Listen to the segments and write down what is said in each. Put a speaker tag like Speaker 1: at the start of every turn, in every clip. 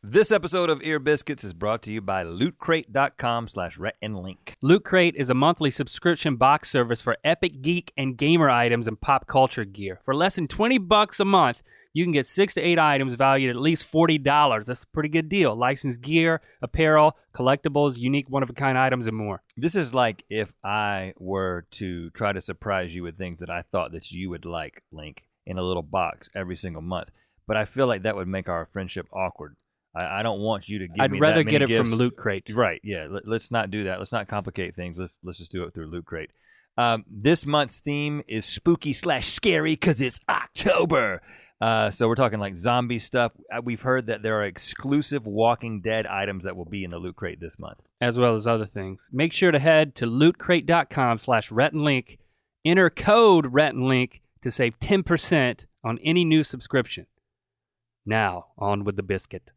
Speaker 1: This episode of Ear Biscuits is brought to you by lootcrate.com/Rhett and Link.
Speaker 2: Loot Crate is a monthly subscription box service for epic geek and gamer items and pop culture gear. For less than $20 a month, you can get 6 to 8 items valued at least $40. That's a pretty good deal. Licensed gear, apparel, collectibles, unique one-of-a-kind items, and more.
Speaker 1: This is like if I were to try to surprise you with things that I thought that you would like, Link, in a little box every single month. But I feel like that would make our friendship awkward. I don't want you to give me that many
Speaker 2: I'd rather get it
Speaker 1: gifts.
Speaker 2: from Loot Crate.
Speaker 1: Right, yeah. Let's not do that. Let's not complicate things. Let's just do it through Loot Crate. This month's theme is spooky/scary because it's October. So we're talking like zombie stuff. We've heard that there are exclusive Walking Dead items that will be in the Loot Crate this month.
Speaker 2: As well as other things. Make sure to head to lootcrate.com/Rhett and Link. Enter code Rhett and Link to save 10% on any new subscription. Now, on with the biscuit.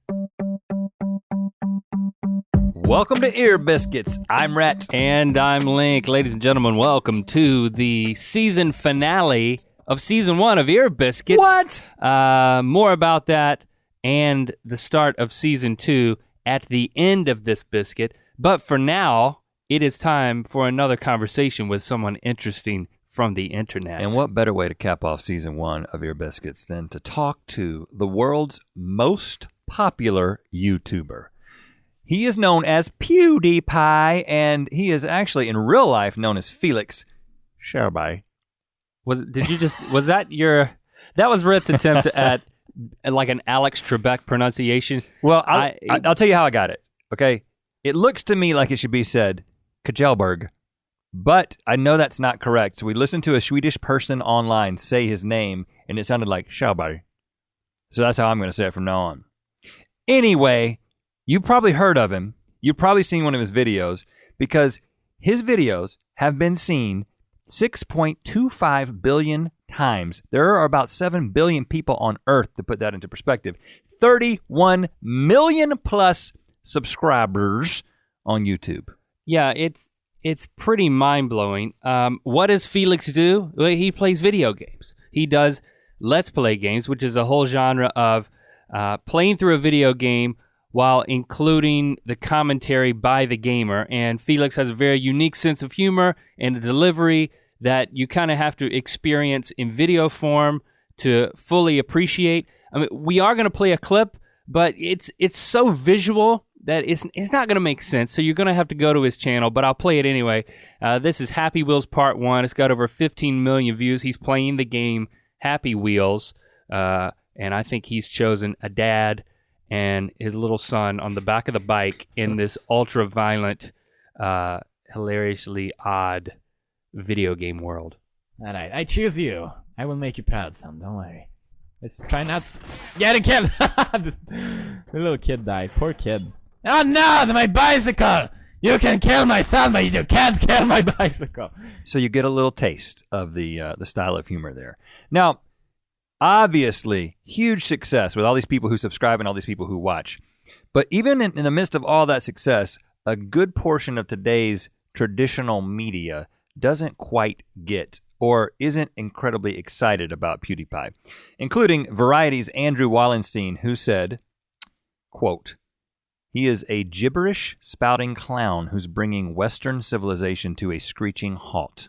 Speaker 1: Welcome to Ear Biscuits. I'm Rhett.
Speaker 2: And I'm Link. Ladies and gentlemen, welcome to the season finale of Season 1 of Ear Biscuits.
Speaker 1: What?
Speaker 2: More about that and the start of Season 2 at the end of this biscuit. But for now, it is time for another conversation with someone interesting from the internet.
Speaker 1: And what better way to cap off Season 1 of Ear Biscuits than to talk to the world's most popular YouTuber. He is known as PewDiePie, and he is actually in real life known as Felix Sherby.
Speaker 2: Was that was Rhett's attempt at like an Alex Trebek pronunciation?
Speaker 1: Well, I'll tell you how I got it, okay? It looks to me like it should be said Kajelberg, but I know that's not correct. So we listened to a Swedish person online say his name, and it sounded like Sherby. So that's how I'm going to say it from now on. Anyway, you've probably heard of him. You've probably seen one of his videos because his videos have been seen 6.25 billion times. There are about 7 billion people on Earth, to put that into perspective. 31 million plus subscribers on YouTube.
Speaker 2: Yeah, it's pretty mind-blowing. What does Felix do? Well, he plays video games. He does Let's Play games, which is a whole genre of playing through a video game while including the commentary by the gamer. And Felix has a very unique sense of humor and a delivery that you kind of have to experience in video form to fully appreciate. I mean, we are going to play a clip, but it's so visual that it's not going to make sense. So you're going to have to go to his channel, but I'll play it anyway. This is Happy Wheels Part 1. It's got over 15 million views. He's playing the game Happy Wheels, and I think he's chosen a dad and his little son on the back of the bike in this ultra-violent, hilariously odd video game world.
Speaker 3: All right, I choose you. I will make you proud, son. Don't worry. Let's try not get a kid. The little kid died. Poor kid. Oh no, my bicycle! You can kill my son, but you can't kill my bicycle.
Speaker 1: So you get a little taste of the style of humor there. Now, obviously, huge success with all these people who subscribe and all these people who watch. But even in the midst of all that success, a good portion of today's traditional media doesn't quite get or isn't incredibly excited about PewDiePie, including Variety's Andrew Wallenstein, who said, quote, "He is a gibberish spouting clown who's bringing Western civilization to a screeching halt."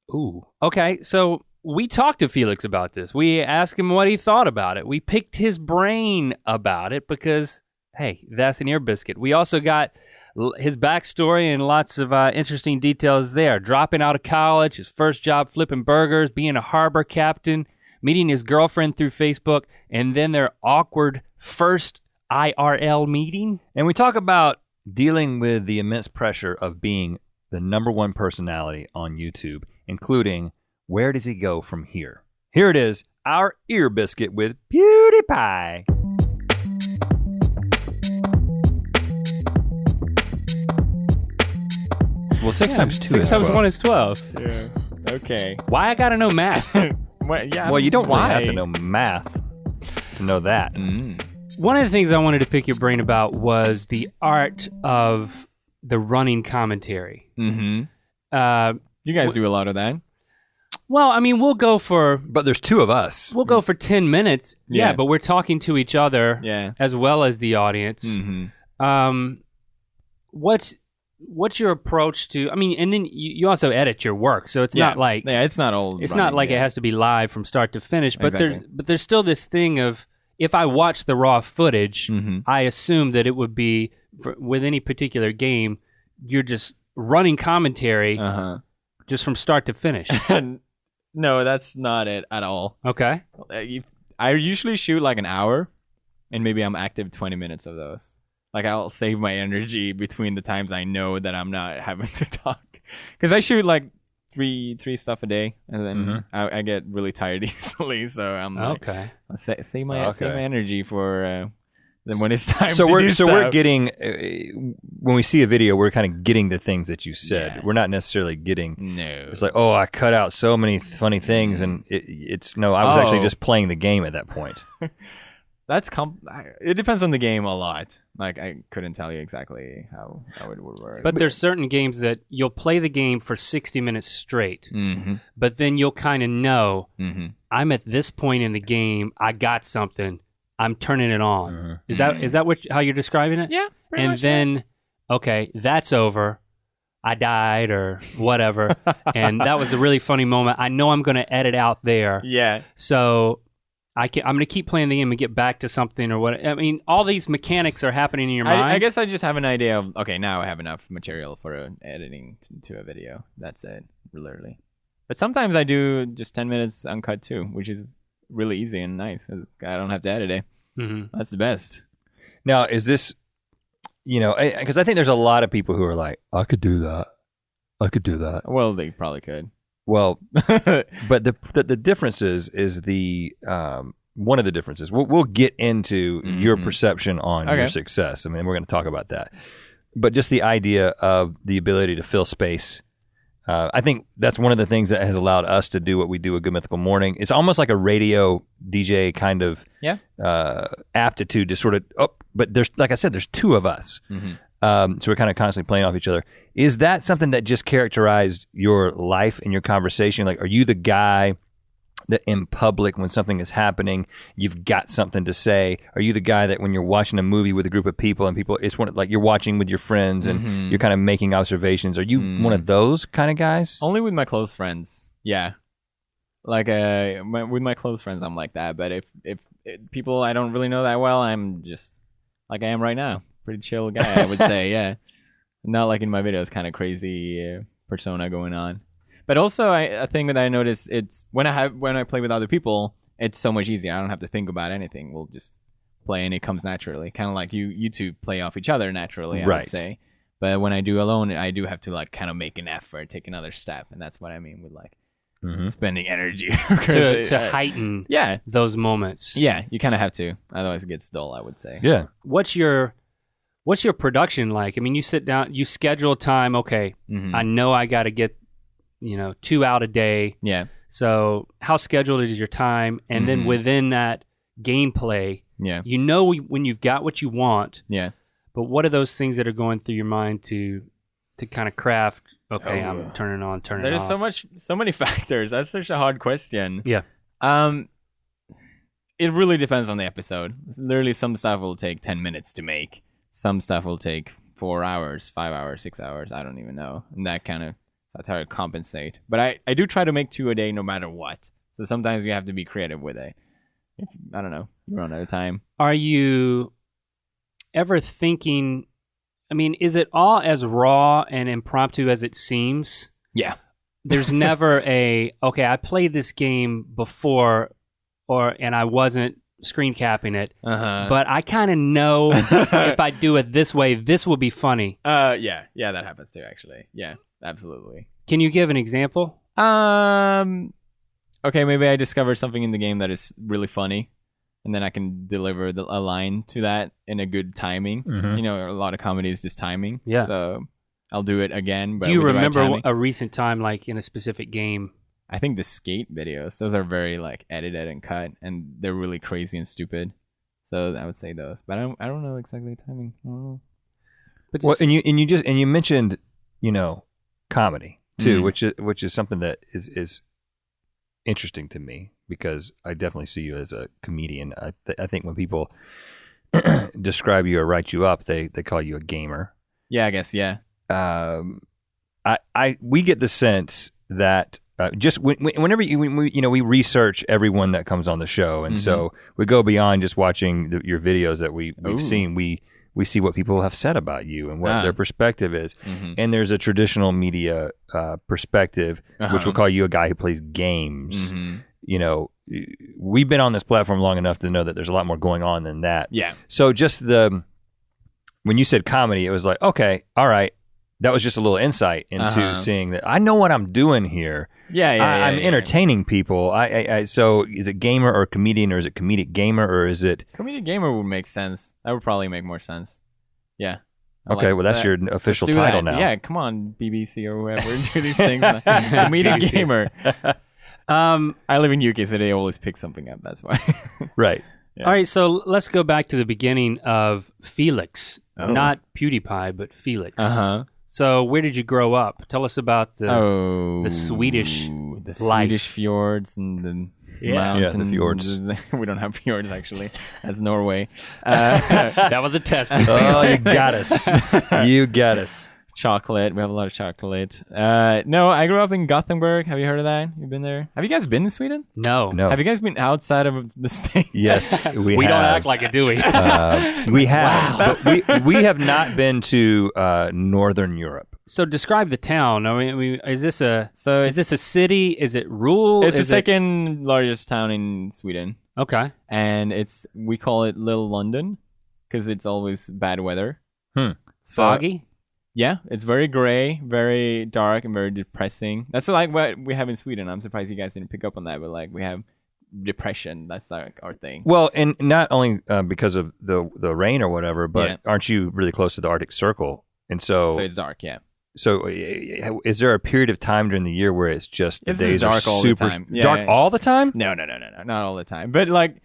Speaker 2: Ooh. Okay, so we talked to Felix about this. We asked him what he thought about it. We picked his brain about it because, hey, that's an ear biscuit. We also got his backstory and lots of interesting details there. Dropping out of college, his first job flipping burgers, being a harbor captain, meeting his girlfriend through Facebook, and then their awkward first IRL meeting.
Speaker 1: And we talk about dealing with the immense pressure of being the #1 personality on YouTube, including where does he go from here? Here it is, our ear biscuit with PewDiePie. Well, 6 times 2 is 12.
Speaker 2: 6 times 1 is 12.
Speaker 3: Yeah. Okay.
Speaker 2: Why I gotta know math?
Speaker 1: Well, you don't really have to know math to know that.
Speaker 2: One of the things I wanted to pick your brain about was the art of the running commentary.
Speaker 3: Mm-hmm. You guys do a lot of that.
Speaker 2: Well, I mean, we'll go for
Speaker 1: But there's two of us.
Speaker 2: 10 minutes. Yeah,
Speaker 3: Yeah.
Speaker 2: but we're talking to each other
Speaker 3: Yeah.
Speaker 2: as well as the audience.
Speaker 3: Mm-hmm.
Speaker 2: What's your approach to? I mean, and then you also edit your work, so it's not like
Speaker 3: it's not all.
Speaker 2: it's
Speaker 3: running,
Speaker 2: not like
Speaker 3: yeah.
Speaker 2: it has to be live from start to finish. But
Speaker 3: Exactly.
Speaker 2: there's still this thing of if I watch the raw footage,
Speaker 3: Mm-hmm.
Speaker 2: I assume that it would be with any particular game, you're just running commentary just from start to finish.
Speaker 3: No, that's not it at all.
Speaker 2: Okay.
Speaker 3: I usually shoot like an hour, and maybe I'm active 20 minutes of those. Like I'll save my energy between the times I know that I'm not having to talk, because I shoot like three stuff a day, and then I get really tired easily. So I'm like,
Speaker 2: Okay.
Speaker 3: save my energy for then when it's time.
Speaker 1: So
Speaker 3: to
Speaker 1: we're
Speaker 3: do
Speaker 1: so
Speaker 3: stuff.
Speaker 1: we're getting when we see a video, we're kind of getting the things that you said.
Speaker 3: Yeah.
Speaker 1: We're not necessarily getting.
Speaker 3: No.
Speaker 1: It's like, oh, I cut out so many funny things, and it's no. I was actually just playing the game at that point.
Speaker 3: It depends on the game a lot. Like I couldn't tell you exactly how it would work.
Speaker 2: But there's certain games that you'll play the game for 60 minutes straight, but then you'll kind of know I'm at this point in the game. I got something. I'm turning it on. Is that how you're describing it?
Speaker 3: Yeah. Pretty
Speaker 2: And
Speaker 3: much,
Speaker 2: then, okay, that's over. I died or whatever, and that was a really funny moment. I know I'm going to edit out there.
Speaker 3: yeah.
Speaker 2: So I'm going to keep playing the game and get back to something or what. I mean, all these mechanics are happening in your mind.
Speaker 3: I guess I just have an idea of, okay, now I have enough material for editing to a video. That's it, literally. But sometimes I do just 10 minutes uncut too, which is really easy and nice. I don't have to edit it. That's the best.
Speaker 1: Now, is this, because I think there's a lot of people who are like, I could do that. I could do that.
Speaker 3: Well, they probably could.
Speaker 1: Well, but the difference is the one of the differences. We'll get into your perception on your success. I mean, we're going to talk about that. But just the idea of the ability to fill space. I think that's one of the things that has allowed us to do what we do at Good Mythical Morning. It's almost like a radio DJ kind of aptitude to sort of, but there's, like I said, there's two of us. So we're kind of constantly playing off each other. Is that something that just characterized your life and your conversation? Like, are you the guy that in public, when something is happening, you've got something to say? Are you the guy that when you're watching a movie with a group of people and it's like you're watching with your friends and you're kind of making observations? Are you one of those kind of guys?
Speaker 3: Only with my close friends. Yeah. Like with my close friends, I'm like that. But if people I don't really know that well, I'm just like I am right now. Pretty chill guy, I would say. Yeah. Not like in my videos, kind of crazy persona going on. But also, a thing that I notice, it's when I play with other people, it's so much easier. I don't have to think about anything. We'll just play, and it comes naturally. Kind of like you two play off each other naturally, I would say. But when I do alone, I do have to like kind of make an effort, take another step, and that's what I mean with like spending energy
Speaker 2: to heighten those moments.
Speaker 3: Yeah, you kind of have to. Otherwise, it gets dull, I would say.
Speaker 1: Yeah.
Speaker 2: What's your production like? I mean, you sit down, you schedule time. Okay, I know I got to get 2 out a day.
Speaker 3: Yeah.
Speaker 2: So how scheduled is your time? And then within that gameplay, when you've got what you want.
Speaker 3: Yeah.
Speaker 2: But what are those things that are going through your mind to kind of craft? Okay, I'm turning on, turning off.
Speaker 3: There's so many factors. That's such a hard question.
Speaker 2: Yeah.
Speaker 3: It really depends on the episode. Literally, some stuff will take 10 minutes to make. Some stuff will take 4 hours, 5 hours, 6 hours. I don't even know. And that's how to compensate. But I do try to make 2 a day no matter what. So sometimes you have to be creative with it. I don't know. You run out of time.
Speaker 2: Are you ever thinking, I mean, is it all as raw and impromptu as it seems?
Speaker 3: Yeah.
Speaker 2: There's never I played this game before and I wasn't screen capping it, but I kind of know if I do it this way, this will be funny.
Speaker 3: Yeah, that happens too, actually. Yeah, absolutely.
Speaker 2: Can you give an example?
Speaker 3: Okay, maybe I discovered something in the game that is really funny, and then I can deliver a line to that in a good timing. A lot of comedy is just timing.
Speaker 2: Yeah.
Speaker 3: So I'll do it again. But
Speaker 2: do you
Speaker 3: with the right
Speaker 2: remember
Speaker 3: timing.
Speaker 2: a recent time, like in a specific game?
Speaker 3: I think the skate videos, those are very like edited and cut, and they're really crazy and stupid. So I would say those, but I don't know exactly the timing. I don't know.
Speaker 2: But
Speaker 1: Well, and you mentioned comedy too, which is something that is interesting to me because I definitely see you as a comedian. I think when people describe you or write you up, they call you a gamer.
Speaker 3: Yeah, I guess. Yeah.
Speaker 1: We get the sense that just whenever we research everyone that comes on the show, and so we go beyond just watching your videos that we've seen. We see what people have said about you and what their perspective is. And there's a traditional media perspective, which will call you a guy who plays games. You know, we've been on this platform long enough to know that there's a lot more going on than that.
Speaker 3: Yeah.
Speaker 1: So just when you said comedy, it was like, okay, all right. That was just a little insight into seeing that I know what I'm doing here. I'm entertaining people. So is it gamer or comedian, or is it comedic gamer, or is it
Speaker 3: comedic gamer? Would make sense. That would probably make more sense. Yeah.
Speaker 1: Okay, well that's your official title now.
Speaker 3: Yeah, come on, BBC or whoever, do these things. Comedic gamer. I live in UK, so they always pick something up. That's why.
Speaker 1: Right.
Speaker 2: Yeah. All right, so let's go back to the beginning of Felix, not PewDiePie, but Felix. So where did you grow up? Tell us about the Swedish
Speaker 3: Swedish fjords and the mountains.
Speaker 1: Yeah, the fjords.
Speaker 3: We don't have fjords, actually. That's Norway.
Speaker 2: That was a test.
Speaker 1: Oh, you got us. You got us.
Speaker 3: Chocolate. We have a lot of chocolate. No, I grew up in Gothenburg. Have you heard of that? You've been there? Have you guys been in Sweden?
Speaker 2: No.
Speaker 3: Have you guys been outside of the States?
Speaker 1: Yes, we
Speaker 2: don't
Speaker 1: have.
Speaker 2: act like it, do we?
Speaker 1: We have, but we have not been to Northern Europe.
Speaker 2: So describe the town. I mean, is this a city? Is it rural?
Speaker 3: It's the second largest town in Sweden.
Speaker 2: Okay.
Speaker 3: And we call it Little London because it's always bad weather.
Speaker 2: Foggy?
Speaker 3: Yeah, it's very gray, very dark, and very depressing. That's like what we have in Sweden. I'm surprised you guys didn't pick up on that, but like we have depression. That's like our thing.
Speaker 1: Well, and not only because of the rain or whatever, but aren't you really close to the Arctic Circle? And so
Speaker 3: it's dark, yeah.
Speaker 1: So is there a period of time during the year where it's just the days
Speaker 3: dark
Speaker 1: are
Speaker 3: all
Speaker 1: super
Speaker 3: the time?
Speaker 1: dark all the time?
Speaker 3: No, not all the time. But like,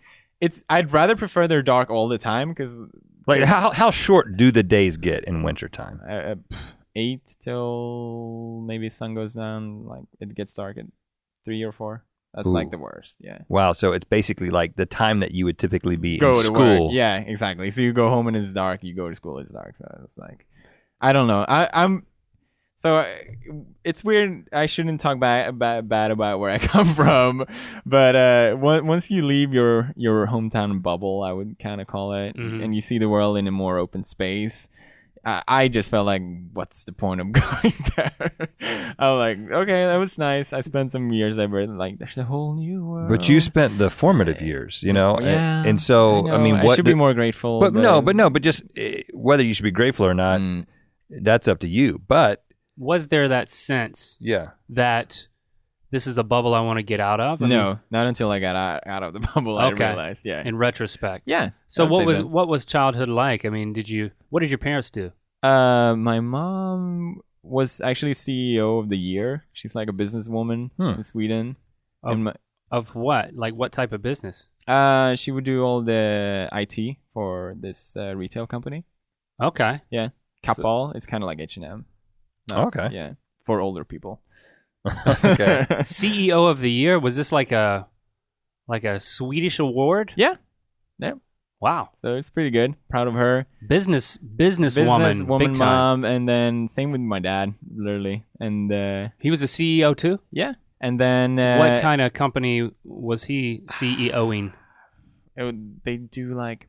Speaker 3: I'd rather prefer they're dark all the time because.
Speaker 1: Like how short do the days get in wintertime?
Speaker 3: 8 till maybe sun goes down. Like it gets dark at 3 or 4. That's like the worst. Yeah.
Speaker 1: Wow. So it's basically like the time that you would typically be
Speaker 3: go
Speaker 1: in
Speaker 3: to
Speaker 1: school.
Speaker 3: Work. Yeah, exactly. So you go home and it's dark. You go to school, it's dark. So it's like, I don't know. So it's weird. I shouldn't talk bad about where I come from, but once you leave your hometown bubble, I would kind of call it, and you see the world in a more open space, I just felt like, what's the point of going there? I was like, okay, that was nice. I spent some years there, but like, there's a whole new world.
Speaker 1: But you spent the formative years, you know, and so I mean,
Speaker 3: I should be more grateful.
Speaker 1: But just whether you should be grateful or not, that's up to you. But
Speaker 2: was there that sense that this is a bubble I want to get out of?
Speaker 3: No, not until I got out of the bubble I realized. Yeah.
Speaker 2: In retrospect.
Speaker 3: Yeah.
Speaker 2: So what was childhood like? I mean, what did your parents do?
Speaker 3: My mom was actually CEO of the year. She's like a businesswoman in Sweden.
Speaker 2: Of what? Like what type of business?
Speaker 3: She would do all the IT for this retail company.
Speaker 2: Okay.
Speaker 3: Yeah. Kappahl. It's kind of like H&M.
Speaker 1: Okay.
Speaker 3: Yeah. For older people.
Speaker 1: Okay.
Speaker 2: CEO of the year, was this like a Swedish award?
Speaker 3: Yeah.
Speaker 2: Wow.
Speaker 3: So it's pretty good. Proud of her.
Speaker 2: Businesswoman, big time.
Speaker 3: Mom, and then same with my dad, literally. And
Speaker 2: he was a CEO too?
Speaker 3: Yeah. And then
Speaker 2: what kind of company was he CEOing?
Speaker 3: They do like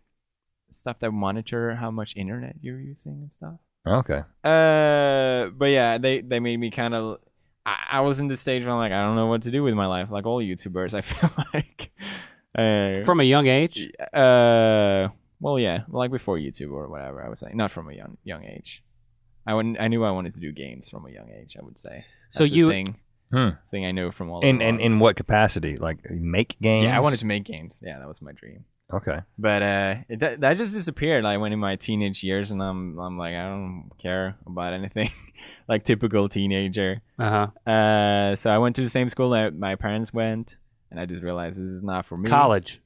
Speaker 3: stuff that monitor how much internet you're using and stuff.
Speaker 1: Okay.
Speaker 3: But yeah, they made me kind of. I was in this stage where I'm like, I don't know what to do with my life. Like all YouTubers, I feel like.
Speaker 2: From a young age.
Speaker 3: Well, yeah, like before YouTube or whatever. I would say not from a young age. I knew I wanted to do games from a young age. I would say. That's
Speaker 2: so you
Speaker 3: thing I know from all.
Speaker 1: And in what capacity? Like make games?
Speaker 3: Yeah, I wanted to make games. Yeah, that was my dream.
Speaker 1: Okay.
Speaker 3: But that just disappeared. I went in my teenage years, and I'm like, I don't care about anything, like typical teenager. So I went to the same school that my parents went, and I just realized this is not for me.
Speaker 2: College,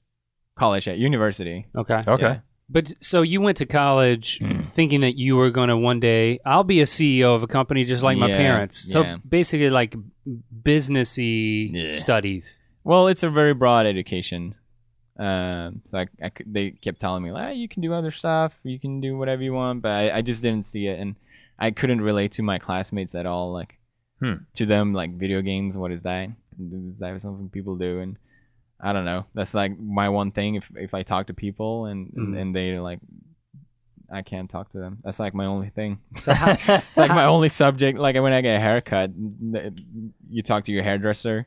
Speaker 3: yeah, university.
Speaker 2: Okay.
Speaker 3: Yeah.
Speaker 2: But so you went to college thinking that you were going to one day, I'll be a CEO of a company just like my parents. So basically like businessy studies.
Speaker 3: Well, it's a very broad education. So they kept telling me, like, you can do other stuff, you can do whatever you want, but I just didn't see it, and I couldn't relate to my classmates at all. Like, to them, like, video games, what is that? Is that something people do? And I don't know. That's like my one thing. If I talk to people and they like, I can't talk to them. That's like my only thing. It's like my only subject. Like when I get a haircut, you talk to your hairdresser.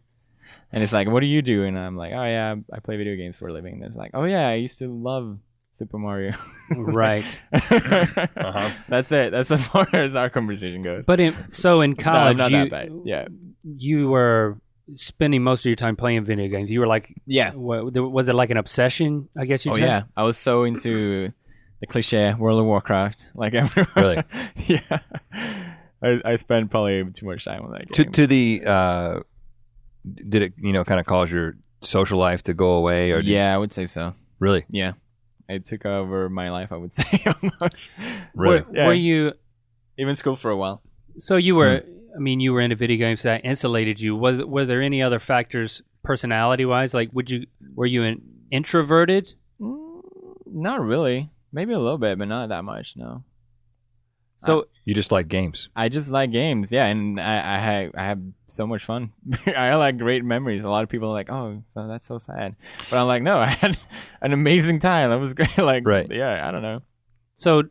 Speaker 3: And it's like, what do you do? And I'm like, oh yeah, I play video games for a living. And it's like, oh yeah, I used to love Super Mario.
Speaker 2: Right.
Speaker 3: That's it. That's as far as our conversation goes.
Speaker 2: But in college,
Speaker 3: not that bad. Yeah.
Speaker 2: You were spending most of your time playing video games. You were like, was it like an obsession? I guess you. Oh
Speaker 3: yeah, I was so into the cliche World of Warcraft, like everyone.
Speaker 1: Really?
Speaker 3: Yeah. I spent probably too much time on that game.
Speaker 1: To the. Did it, kind of cause your social life to go away? Or
Speaker 3: I would say so.
Speaker 1: Really?
Speaker 3: Yeah. It took over my life, I would say, almost.
Speaker 2: Really? Were you...
Speaker 3: Even school for a while.
Speaker 2: So you were, you were into video games that insulated you. Were there any other factors, personality-wise? Like, were you introverted?
Speaker 3: Not really. Maybe a little bit, but not that much, no.
Speaker 2: So
Speaker 1: you just like games.
Speaker 3: I just like games, yeah, and I have so much fun. I have like great memories. A lot of people are like, "Oh, so that's so sad," but I'm like, "No, I had an amazing time. That was great." Like,
Speaker 1: right.
Speaker 3: Yeah, I don't know.
Speaker 2: So,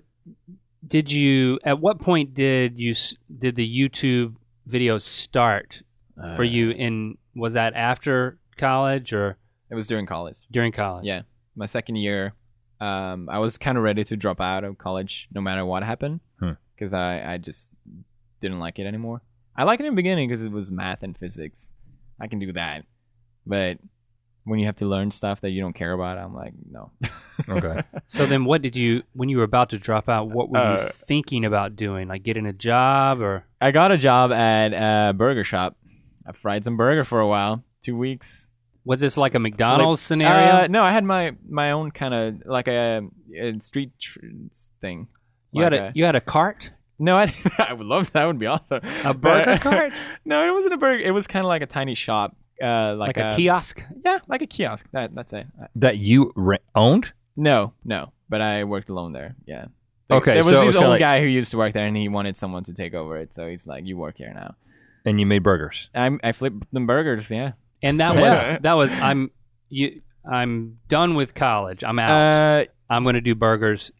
Speaker 2: did you? At what point did the YouTube videos start for you? Was that after college or?
Speaker 3: It was during college.
Speaker 2: During college,
Speaker 3: yeah, my second year. I was kind of ready to drop out of college no matter what happened because I just didn't like it anymore. I liked it in the beginning because it was math and physics. I can do that. But when you have to learn stuff that you don't care about, I'm like, no.
Speaker 1: Okay.
Speaker 2: So then when you were about to drop out, what were you thinking about doing? Like getting a job or?
Speaker 3: I got a job at a burger shop. I fried some burger for a while, 2 weeks.
Speaker 2: Was this like a McDonald's scenario?
Speaker 3: No, I had my own kind of like a street thing.
Speaker 2: You had a cart?
Speaker 3: No, I would love that. That would be awesome.
Speaker 2: A burger cart?
Speaker 3: No, it wasn't a burger. It was kind of like a tiny shop, like
Speaker 2: a kiosk.
Speaker 3: Yeah, like a kiosk. That's it.
Speaker 1: That you owned?
Speaker 3: No, but I worked alone there. Yeah.
Speaker 1: Okay,
Speaker 3: there was
Speaker 1: so
Speaker 3: this old guy who used to work there, and he wanted someone to take over it. So he's like, "You work here now."
Speaker 1: And you made burgers.
Speaker 3: I flipped them burgers. Yeah.
Speaker 2: And that was I'm done with college. I'm out. I'm going to do burgers.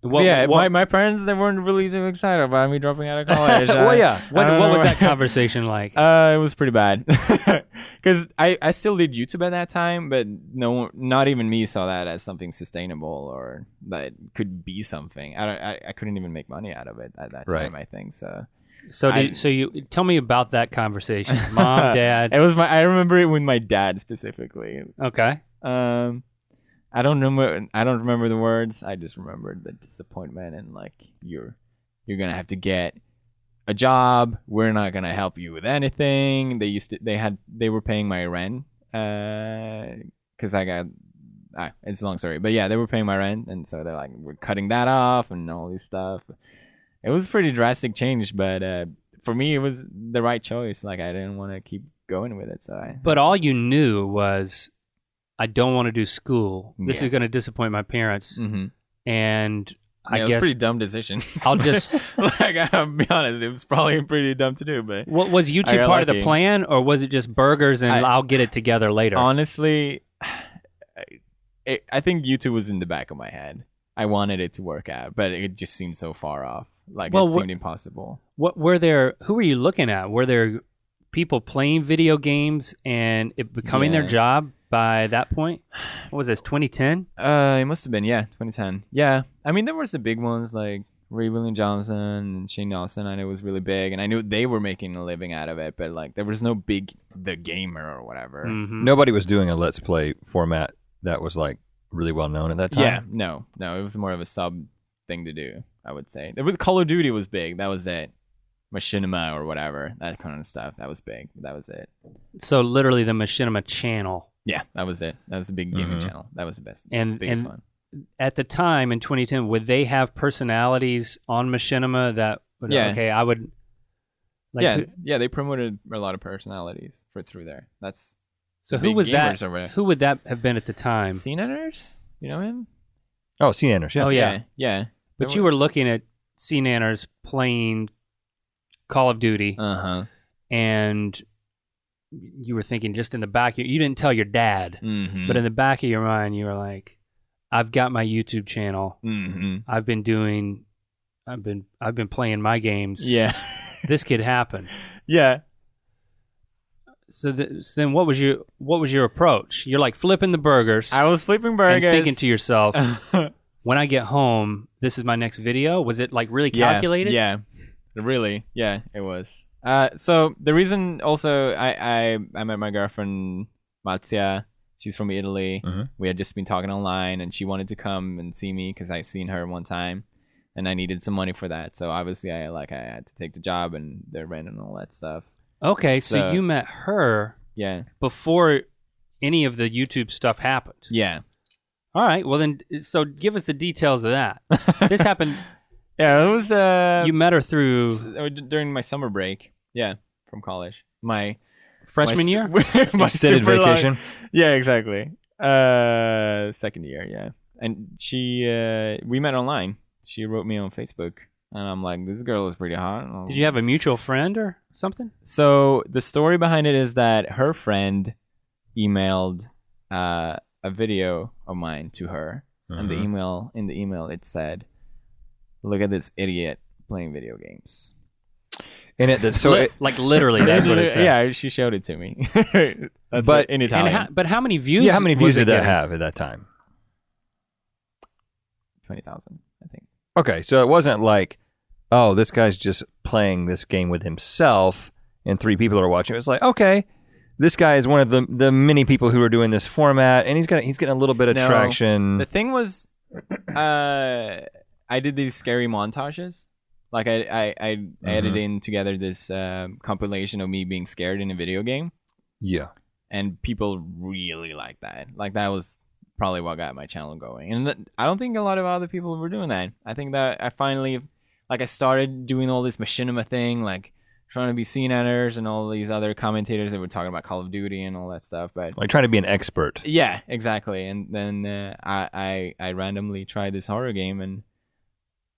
Speaker 3: My parents, they weren't really too excited about me dropping out of college.
Speaker 1: Well, yeah.
Speaker 2: What was that conversation like?
Speaker 3: It was pretty bad because I still did YouTube at that time, but not even me saw that as something sustainable or that could be something. I couldn't even make money out of it at that time. I think so.
Speaker 2: So you tell me about that conversation, Mom, Dad.
Speaker 3: I remember it with my dad specifically.
Speaker 2: Okay.
Speaker 3: I don't remember the words. I just remembered the disappointment and like you're gonna have to get a job. We're not gonna help you with anything. They were paying my rent because I got. It's a long story, but yeah, they were paying my rent, and so they're like, we're cutting that off and all this stuff. It was a pretty drastic change, but for me, it was the right choice. Like, I didn't want to keep going with it,
Speaker 2: But all you knew was, I don't want to do school. This is going to disappoint my parents, and I guess
Speaker 3: it was a pretty dumb decision.
Speaker 2: I'll just
Speaker 3: I'll be honest, it was probably pretty dumb to do. But
Speaker 2: what was YouTube part of the plan, or was it just burgers and I'll get it together later?
Speaker 3: Honestly, I think YouTube was in the back of my head. I wanted it to work out, but it just seemed so far off. Like, it seemed impossible.
Speaker 2: Who were you looking at? Were there people playing video games and it becoming their job by that point? What was this, 2010?
Speaker 3: It must have been, 2010. Yeah. I mean, there was the big ones like Ray William Johnson and Shane Dawson. I know it was really big, and I knew they were making a living out of it, but like there was no big The Gamer or whatever.
Speaker 2: Mm-hmm.
Speaker 1: Nobody was doing a Let's Play format that was like really well known at that time.
Speaker 3: Yeah, no, it was more of a sub thing to do, I would say. Call of Duty was big. That was it. Machinima or whatever, that kind of stuff. That was big. That was it.
Speaker 2: So literally the Machinima channel.
Speaker 3: Yeah, that was it. That was a big gaming channel. That was the best. Biggest one.
Speaker 2: At the time in 2010, would they have personalities on Machinima that would, I would like
Speaker 3: they promoted a lot of personalities through there. That's
Speaker 2: So who
Speaker 4: big
Speaker 2: was that?
Speaker 4: gamers over there.
Speaker 2: Who would that have been at the time?
Speaker 4: CNNers? You know him?
Speaker 1: Oh, CNNers. Yeah.
Speaker 2: Oh, yeah.
Speaker 4: Yeah.
Speaker 2: But you were looking at CNNers playing Call of Duty, and you were thinking just in the back, you didn't tell your dad, but in the back of your mind, you were like, I've got my YouTube channel. I've been playing my games.
Speaker 4: Yeah.
Speaker 2: This could happen.
Speaker 4: Yeah.
Speaker 2: So then what was your approach? You're like flipping the burgers.
Speaker 4: I was flipping burgers.
Speaker 2: And thinking to yourself, when I get home, this is my next video? Was it like really calculated?
Speaker 4: Yeah. Really. Yeah, it was. So the reason also I met my girlfriend Marzia. She's from Italy. We had just been talking online, and she wanted to come and see me because I seen her one time, and I needed some money for that. So obviously I had to take the job and the rent and all that stuff.
Speaker 2: Okay, so you met her before any of the YouTube stuff happened.
Speaker 4: Yeah.
Speaker 2: All right. Well then, so give us the details of that. This happened.
Speaker 4: Yeah, it was.
Speaker 2: You met her through
Speaker 4: during my summer break. Yeah, from college. My
Speaker 2: freshman year.
Speaker 4: My
Speaker 1: extended vacation.
Speaker 4: Yeah, exactly. Second year. Yeah, and we met online. She wrote me on Facebook, and I'm like, this girl is pretty hot.
Speaker 2: Did you have a mutual friend or something?
Speaker 4: So the story behind it is that her friend emailed a video of mine to her, and in the email it said, "Look at this idiot playing video games."
Speaker 1: In it,
Speaker 2: like literally, that's what it said.
Speaker 4: Yeah, she showed it to me. That's
Speaker 1: but
Speaker 4: in Italian.
Speaker 2: But how many views?
Speaker 1: Yeah, how many views
Speaker 2: did
Speaker 1: that have at that time?
Speaker 4: 20,000, I think.
Speaker 1: Okay, so it wasn't like, oh, this guy's just playing this game with himself, and 3 people are watching. It was like, okay, this guy is one of the many people who are doing this format, and he's getting a little bit of traction.
Speaker 4: The thing was, I did these scary montages. Like I edited in together this compilation of me being scared in a video game.
Speaker 1: Yeah.
Speaker 4: And people really liked that. Like that was probably what got my channel going. And I don't think a lot of other people were doing that. I think that I finally, like I started doing all this machinima thing, like trying to be CNNers and all these other commentators that were talking about Call of Duty and all that stuff. But
Speaker 1: like trying to be an expert.
Speaker 4: Yeah, exactly. And then I randomly tried this horror game, and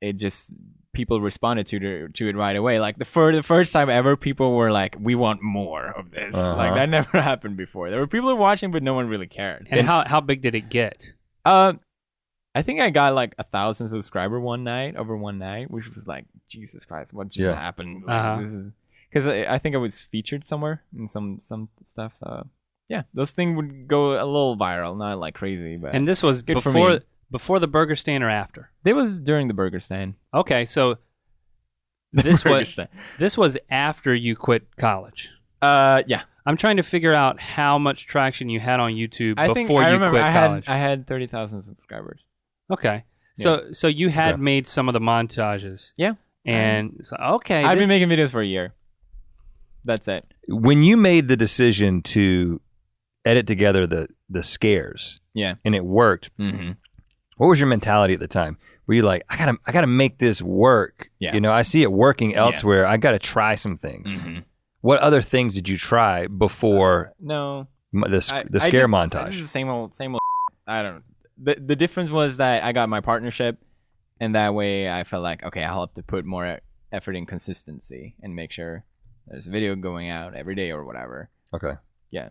Speaker 4: it just... people responded to it right away. Like the first time ever, people were like, "We want more of this." Like that never happened before. There were people watching, but no one really cared.
Speaker 2: And how big did it get?
Speaker 4: I think I got like 1,000 subscribers over one night, which was like, Jesus Christ, what just happened? Like, this is because I think I was featured somewhere in some stuff. So yeah, those things would go a little viral, not like crazy, but
Speaker 2: and this was
Speaker 4: good for me.
Speaker 2: Before the burger stand or after?
Speaker 4: It was during the burger stand.
Speaker 2: Okay, so this was after you quit college.
Speaker 4: Yeah.
Speaker 2: I'm trying to figure out how much traction you had on YouTube
Speaker 4: I
Speaker 2: before you quit college.
Speaker 4: I had 30,000 subscribers.
Speaker 2: Okay. So you had made some of the montages.
Speaker 4: Yeah.
Speaker 2: And so, okay.
Speaker 4: I've been making videos for a year. That's it.
Speaker 1: When you made the decision to edit together the scares, and it worked, what was your mentality at the time? Were you like, I gotta make this work?
Speaker 4: Yeah.
Speaker 1: You know, I see it working elsewhere. I gotta try some things. What other things did you try before the scare montage?
Speaker 4: I did the same old. I don't know. The difference was that I got my partnership, and that way I felt like, okay, I'll have to put more effort in consistency and make sure there's a video going out every day or whatever.
Speaker 1: Okay.
Speaker 4: Yeah,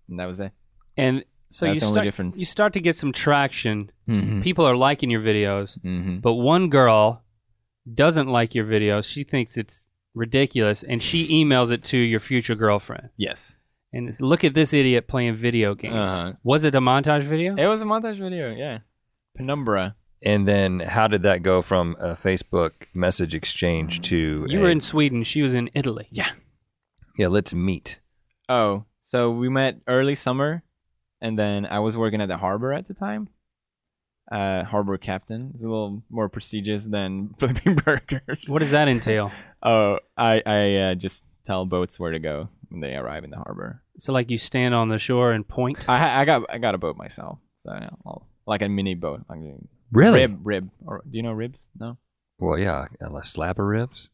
Speaker 4: and that was it.
Speaker 2: And so you start to get some traction. People are liking your videos, but one girl doesn't like your videos. She thinks it's ridiculous, and she emails it to your future girlfriend.
Speaker 4: Yes.
Speaker 2: And it's, look at this idiot playing video games. Was it a montage video?
Speaker 4: It was a montage video, yeah. Penumbra.
Speaker 1: And then how did that go from a Facebook message exchange to...
Speaker 2: You were in Sweden. She was in Italy.
Speaker 4: Yeah.
Speaker 1: Yeah, let's meet.
Speaker 4: Oh, so we met early summer, and then I was working at the harbor at the time. Harbor captain. It's a little more prestigious than flipping burgers.
Speaker 2: What does that entail?
Speaker 4: Oh, I just tell boats where to go when they arrive in the harbor.
Speaker 2: So like you stand on the shore and point?
Speaker 4: I got a boat myself, so like a mini boat.
Speaker 1: Really?
Speaker 4: Rib. Or do you know ribs? No.
Speaker 1: Well, yeah, a slab of ribs.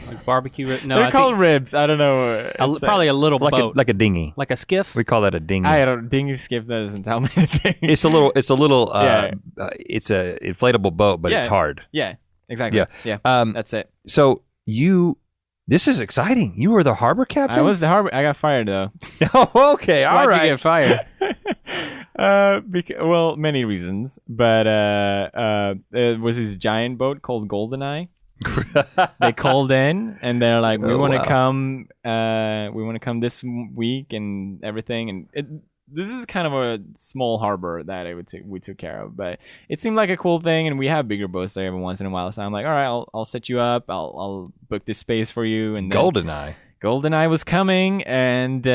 Speaker 2: Like barbecue ribs? No,
Speaker 4: They're
Speaker 2: I
Speaker 4: called
Speaker 2: think
Speaker 4: ribs. I don't know.
Speaker 2: probably a little boat.
Speaker 1: like a dinghy.
Speaker 2: Like a skiff?
Speaker 1: We call that a dinghy.
Speaker 4: I don't. Dinghy skip. That doesn't tell me anything.
Speaker 1: It's a little. It's
Speaker 4: Yeah.
Speaker 1: It's a inflatable boat, but
Speaker 4: Yeah.
Speaker 1: it's hard.
Speaker 4: Yeah. Exactly.
Speaker 1: Yeah.
Speaker 4: Yeah. That's it.
Speaker 1: So this is exciting. You were the harbor captain.
Speaker 4: I was the harbor. I got fired though.
Speaker 1: Oh, okay. All
Speaker 2: Why'd
Speaker 1: right.
Speaker 2: you get fired?
Speaker 4: Well, many reasons, but it was this giant boat called GoldenEye. They called in and they're like, we
Speaker 1: Oh,
Speaker 4: want to
Speaker 1: wow.
Speaker 4: come. We want to come this week and everything. And this is kind of a small harbor that we took care of, but it seemed like a cool thing. And we have bigger boats there every once in a while. So I'm like, all right, I'll set you up. I'll book this space for you. And then GoldenEye was coming, and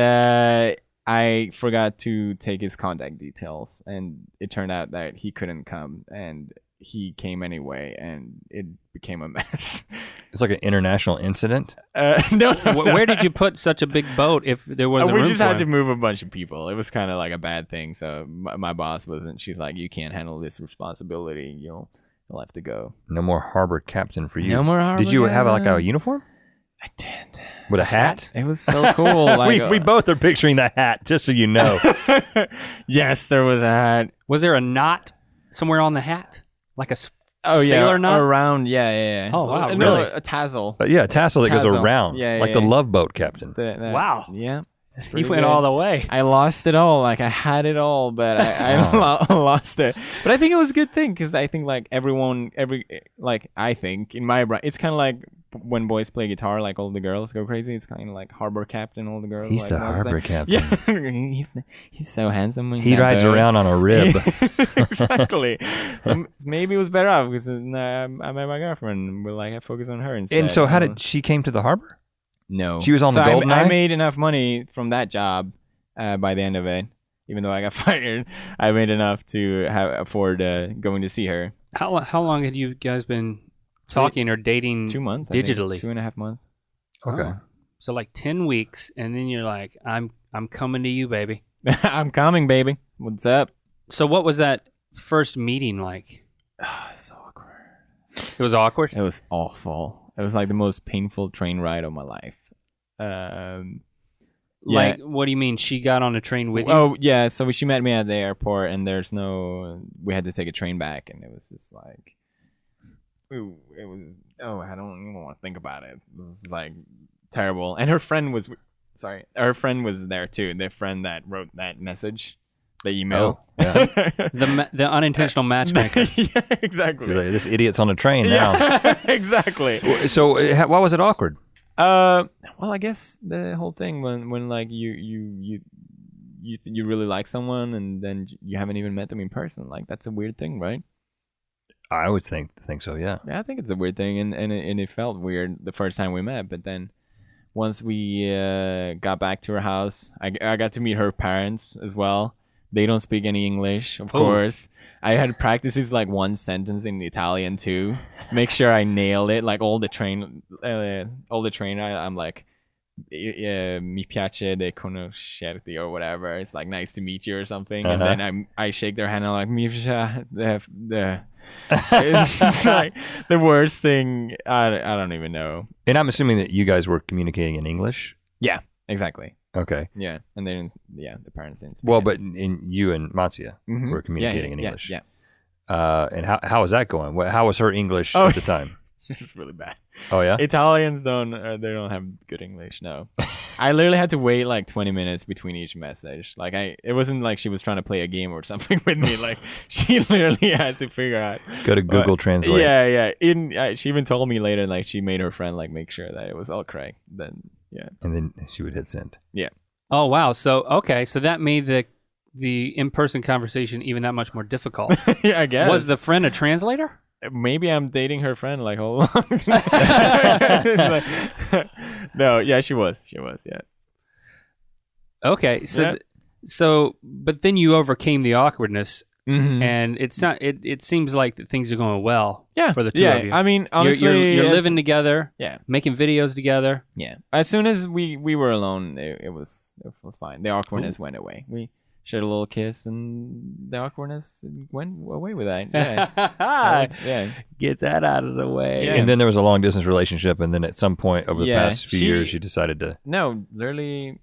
Speaker 4: I forgot to take his contact details, and it turned out that he couldn't come, and he came anyway, and it became a mess.
Speaker 1: It's like an international incident.
Speaker 4: No,
Speaker 2: Where did you put such a big boat if there was a room
Speaker 4: we just
Speaker 2: for
Speaker 4: had to
Speaker 2: him?
Speaker 4: move a bunch of people. It was kind of like a bad thing. So my boss wasn't. She's like, you can't handle this responsibility. You'll have to go.
Speaker 1: No more harbor captain for you.
Speaker 4: No more harbor
Speaker 1: Did you have like a
Speaker 4: captain.
Speaker 1: uniform
Speaker 4: I did.
Speaker 1: with a hat?
Speaker 4: It was so cool. Like,
Speaker 1: we both are picturing the hat, just so you know.
Speaker 4: Yes, there was a hat.
Speaker 2: Was there a knot somewhere on the hat? Like a
Speaker 4: Oh yeah,
Speaker 2: sailor knot?
Speaker 4: around. Yeah.
Speaker 2: Oh, wow,
Speaker 4: No,
Speaker 2: really?
Speaker 4: a tassel.
Speaker 1: But yeah, a tassel that goes
Speaker 4: Tassel.
Speaker 1: around,
Speaker 4: Yeah,
Speaker 1: like
Speaker 4: yeah,
Speaker 1: the
Speaker 4: yeah.
Speaker 1: Love Boat captain.
Speaker 2: Wow.
Speaker 4: Yeah.
Speaker 2: You went all the way.
Speaker 4: I lost it all. Like I had it all, but I lost it. But I think it was a good thing because I think like I think in my brain, it's kind of like when boys play guitar, like all the girls go crazy. It's kind of like harbor captain, all the girls.
Speaker 1: He's
Speaker 4: like,
Speaker 1: the
Speaker 4: want to
Speaker 1: harbor
Speaker 4: say.
Speaker 1: captain.
Speaker 4: Yeah, he's so handsome. in
Speaker 1: He
Speaker 4: that
Speaker 1: rides
Speaker 4: boat.
Speaker 1: around on a rib.
Speaker 4: Exactly. So maybe it was better off because I met my girlfriend. We're like, I focus on her instead.
Speaker 1: And so, how did she came to the harbor?
Speaker 4: No.
Speaker 1: She was on the
Speaker 4: So
Speaker 1: GoldenEye?
Speaker 4: I made enough money from that job by the end of it. Even though I got fired, I made enough to afford going to see her.
Speaker 2: How long had you guys been talking or dating
Speaker 4: 2 months.
Speaker 2: digitally?
Speaker 4: 2.5 months.
Speaker 1: Okay.
Speaker 2: Oh. So like 10 weeks, and then you're like, I'm coming to you, baby.
Speaker 4: I'm coming, baby. What's up?
Speaker 2: So what was that first meeting like?
Speaker 4: So awkward.
Speaker 2: It was awkward?
Speaker 4: It was awful. It was like the most painful train ride of my life.
Speaker 2: Like, what do you mean? She got on a train with you?
Speaker 4: Oh, yeah. So she met me at the airport, and we had to take a train back, and it was just like, I don't even want to think about it. It was like terrible. And her friend was there too. The friend that wrote that message, the email.
Speaker 1: Oh, yeah.
Speaker 2: The unintentional matchmaker.
Speaker 4: Yeah, exactly.
Speaker 1: You're like, this idiot's on a train now.
Speaker 4: Yeah, exactly.
Speaker 1: So, why was it awkward?
Speaker 4: Well, I guess the whole thing when like you really like someone and then you haven't even met them in person, like that's a weird thing, right?
Speaker 1: I would think so. Yeah.
Speaker 4: Yeah, I think it's a weird thing, and it felt weird the first time we met, but then once we got back to her house, I got to meet her parents as well. They don't speak any English, of course. I had practices like one sentence in Italian too. Make sure I nailed it. Like all the train, I'm like, mi piace de conoscerti or whatever. It's like nice to meet you or something. And then I shake their hand and I'm like, mi piace. It's like the worst thing. I don't even know.
Speaker 1: And I'm assuming that you guys were communicating in English.
Speaker 4: Yeah, exactly.
Speaker 1: Okay.
Speaker 4: Yeah, and then the parents didn't speak
Speaker 1: Well,
Speaker 4: it.
Speaker 1: but you and Matsuya
Speaker 4: Mhm.
Speaker 1: were communicating in English.
Speaker 4: Yeah.
Speaker 1: And how was that going? How was her English
Speaker 4: Oh.
Speaker 1: at the time?
Speaker 4: It's really bad.
Speaker 1: Oh yeah.
Speaker 4: Italians don't have good English. No, I literally had to wait like 20 minutes between each message. Like it wasn't like she was trying to play a game or something with me. Like she literally had to figure out.
Speaker 1: Go to Google Translate.
Speaker 4: Yeah. She even told me later, like she made her friend like make sure that it was all correct. Then
Speaker 1: And then she would hit send.
Speaker 2: Oh, wow. So that made the in-person conversation even that much more difficult.
Speaker 4: Yeah, I guess.
Speaker 2: Was the friend a translator?
Speaker 4: Maybe I'm dating her friend. Like hold on. It's like, no, yeah, she was. Yeah.
Speaker 2: Okay. But then you overcame the awkwardness,
Speaker 4: Mm-hmm.
Speaker 2: and it seems like that things are going well.
Speaker 4: Yeah,
Speaker 2: for the two of you.
Speaker 4: I mean, honestly,
Speaker 2: you're living together.
Speaker 4: Yeah,
Speaker 2: making videos together.
Speaker 4: yeah. As soon as we were alone, it was fine. The awkwardness went away. shared a little kiss, and the awkwardness went away with that. Yeah. Yeah.
Speaker 2: Get that out of the way.
Speaker 4: Yeah.
Speaker 1: And then there was a long distance relationship, and then at some point over the past few years, you decided to.
Speaker 4: No, literally,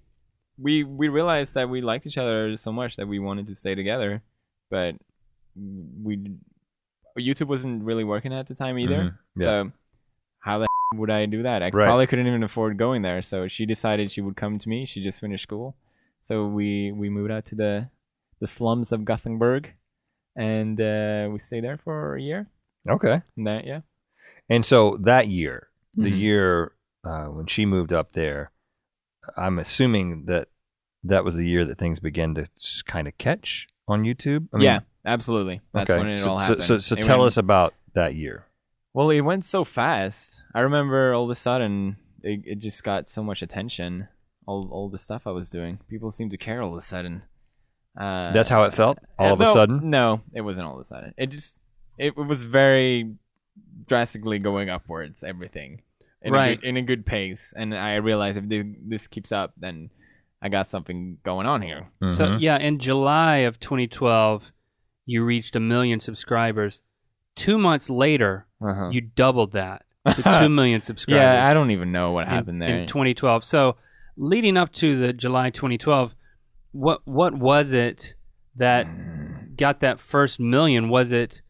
Speaker 4: we realized that we liked each other so much that we wanted to stay together, but YouTube wasn't really working at the time either.
Speaker 1: Mm-hmm. Yeah.
Speaker 4: So how the would I do that? I probably couldn't even afford going there. So she decided she would come to me. She just finished school. So we moved out to the slums of Gothenburg, and we stayed there for a year.
Speaker 1: Okay.
Speaker 4: And
Speaker 1: And so that year, the year when she moved up there, I'm assuming that was the year that things began to kind of catch on YouTube. I mean,
Speaker 4: yeah, absolutely. That's when it all happened.
Speaker 1: So tell us about that year.
Speaker 4: Well, it went so fast. I remember all of a sudden it just got so much attention. All the stuff I was doing, people seemed to care all of a sudden.
Speaker 1: That's how it felt. All of a sudden.
Speaker 4: No, it wasn't all of a sudden. It was very drastically going upwards. Everything, in a good pace. And I realized if this keeps up, then I got something going on here.
Speaker 1: Mm-hmm.
Speaker 2: So yeah, in July of 2012, you reached 1 million subscribers. 2 months later, you doubled that to 2 million subscribers.
Speaker 4: Yeah, I don't even know what happened there
Speaker 2: in 2012. So leading up to the July 2012, what was it that got that first million? Was it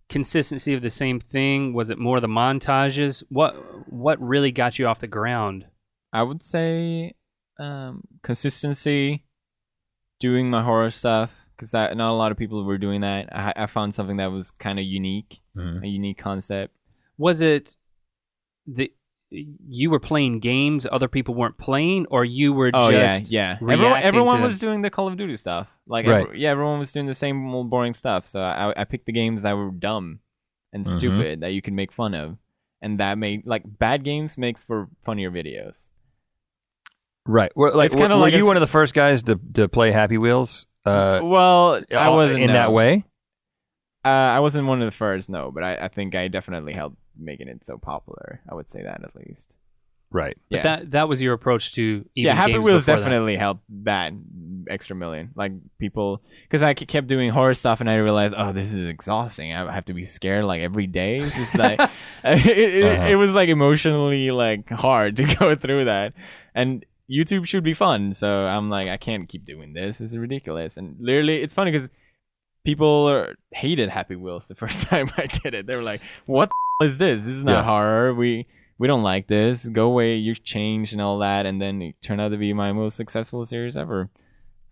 Speaker 2: consistency of the same thing? Was it more the montages? What really got you off the ground?
Speaker 4: I would say consistency, doing my horror stuff, because not a lot of people were doing that. I found something that was kind of unique, a unique concept.
Speaker 2: Was it you were playing games other people weren't playing, or you were just
Speaker 4: everyone was doing the Call of Duty stuff. Like everyone was doing the same old boring stuff. So I picked the games that were dumb and stupid that you could make fun of, and that made bad games makes for funnier videos.
Speaker 1: Right. Were you one of the first guys to play Happy Wheels?
Speaker 4: Well, I wasn't
Speaker 1: in that way.
Speaker 4: I wasn't one of the first, no, but I think I definitely helped making it so popular. I would say that at least.
Speaker 1: Right.
Speaker 2: But
Speaker 4: yeah.
Speaker 2: that was your approach to even
Speaker 4: Happy
Speaker 2: games
Speaker 4: Wheels
Speaker 2: before
Speaker 4: definitely helped that extra million. Like people, because I kept doing horror stuff and I realized, oh, this is exhausting. I have to be scared like every day. It's just like it was like emotionally like hard to go through that. And YouTube should be fun, so I'm like, I can't keep doing this. This is ridiculous. And literally, it's funny because people hated Happy Wheels the first time I did it. They were like, "What the is this? This is not horror. We don't like this. Go away. You've changed and all that." And then it turned out to be my most successful series ever.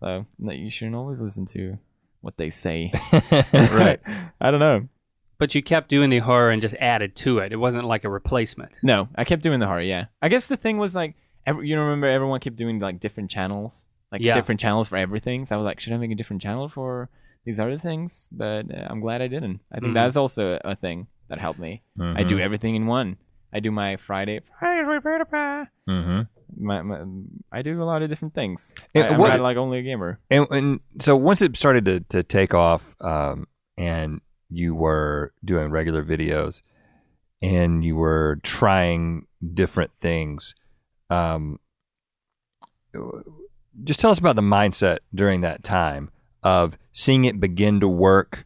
Speaker 4: So you shouldn't always listen to what they say.
Speaker 1: Right.
Speaker 4: I don't know.
Speaker 2: But you kept doing the horror and just added to it. It wasn't like a replacement.
Speaker 4: No, I kept doing the horror. Yeah, I guess the thing was like. You remember everyone kept doing like different channels, different channels for everything. So I was like, should I make a different channel for these other things? But I'm glad I didn't. I think that's also a thing that helped me. I do everything in one. I do my Friday PewDiePie. I do a lot of different things. I'm not like only a gamer.
Speaker 1: And so once it started to take off, and you were doing regular videos, and you were trying different things. Just tell us about the mindset during that time of seeing it begin to work.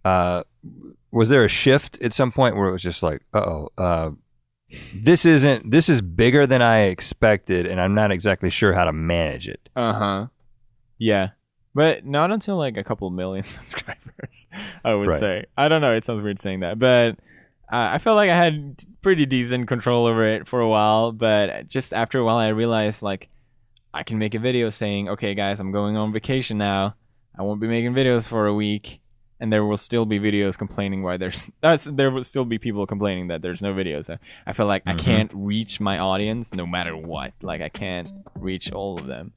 Speaker 1: Was there a shift at some point where it was just like, this is bigger than I expected, and I'm not exactly sure how to manage it.
Speaker 4: Yeah, but not until like a couple million subscribers, I would say. I don't know. It sounds weird saying that, but. I felt like I had pretty decent control over it for a while, but just after a while I realized like I can make a video saying, okay guys, I'm going on vacation now. I won't be making videos for a week, and there will still be videos complaining there will still be people complaining that there's no videos. So I feel like I can't reach my audience no matter what. Like I can't reach all of them.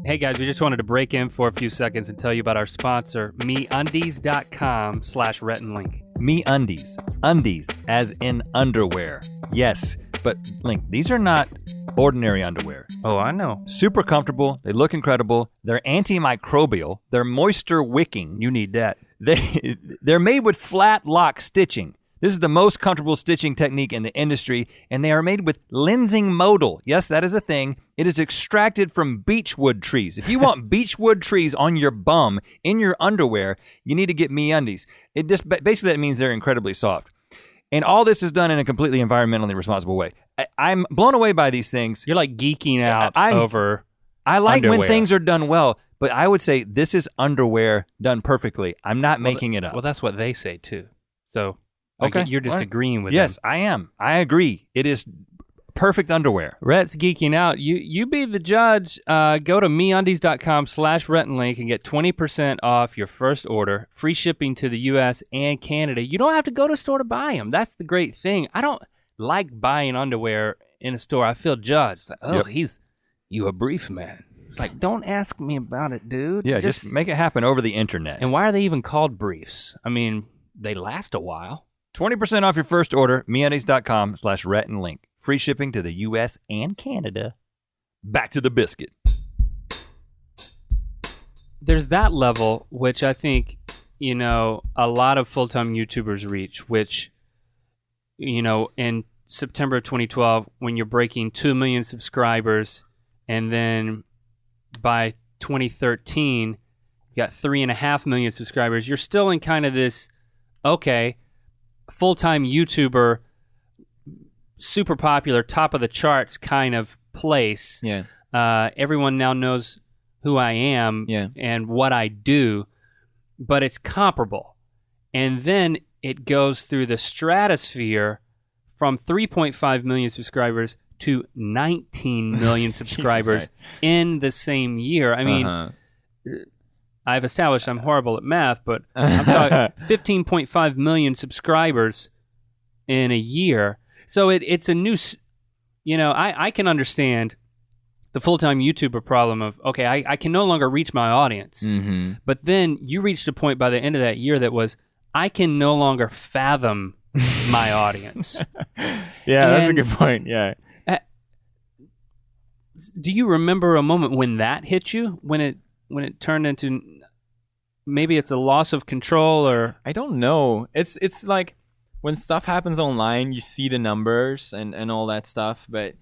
Speaker 2: Hey guys, we just wanted to break in for a few seconds and tell you about our sponsor, MeUndies.com/Rhett and Link.
Speaker 1: MeUndies. Undies, as in underwear. Yes, but Link, these are not ordinary underwear.
Speaker 2: Oh, I know.
Speaker 1: Super comfortable. They look incredible. They're antimicrobial. They're moisture wicking.
Speaker 2: You need that.
Speaker 1: They're made with flat lock stitching. This is the most comfortable stitching technique in the industry, and they are made with lensing modal. Yes, that is a thing. It is extracted from beechwood trees. If you want beechwood trees on your bum, in your underwear, you need to get MeUndies. It just basically that means they're incredibly soft. And all this is done in a completely environmentally responsible way. I'm blown away by these things.
Speaker 2: You're like geeking out over
Speaker 1: I like
Speaker 2: underwear.
Speaker 1: when things are done well, but I would say this is underwear done perfectly. I'm not making it up.
Speaker 2: Well, that's what they say too. So,
Speaker 1: okay,
Speaker 2: you're just agreeing with
Speaker 1: yes,
Speaker 2: them.
Speaker 1: I am. I agree. It is perfect underwear.
Speaker 2: Rhett's geeking out. You be the judge. Go to MeUndies.com/Rhett and Link and get 20% off your first order. Free shipping to the U.S. and Canada. You don't have to go to a store to buy them. That's the great thing. I don't like buying underwear in a store. I feel judged. Like, you a brief man. It's like, don't ask me about it, dude.
Speaker 1: Yeah, just make it happen over the internet.
Speaker 2: And why are they even called briefs? I mean, they last a while.
Speaker 1: 20% off your first order, MeUndies.com/Rhett and Link. Free shipping to the U.S. and Canada. Back to the biscuit.
Speaker 2: There's that level, which I think, a lot of full-time YouTubers reach, which, in September of 2012, when you're breaking 2 million subscribers, and then by 2013, you got 3.5 million subscribers, you're still in kind of this, okay, full-time YouTuber, super popular, top of the charts kind of place.
Speaker 4: Yeah.
Speaker 2: Everyone now knows who I am and what I do, but it's comparable. And then it goes through the stratosphere from 3.5 million subscribers to 19 million subscribers in the same year. I mean, I've established I'm horrible at math, but I'm talking 15.5 million subscribers in a year. So it's a new, I can understand the full-time YouTuber problem of, okay, I can no longer reach my audience. Mm-hmm. But then you reached a point by the end of that year that was, I can no longer fathom my audience.
Speaker 4: That's a good point. Yeah.
Speaker 2: Do you remember a moment when that hit you? When it turned into, maybe it's a loss of control, or
Speaker 4: I don't know. It's like when stuff happens online, you see the numbers and all that stuff, but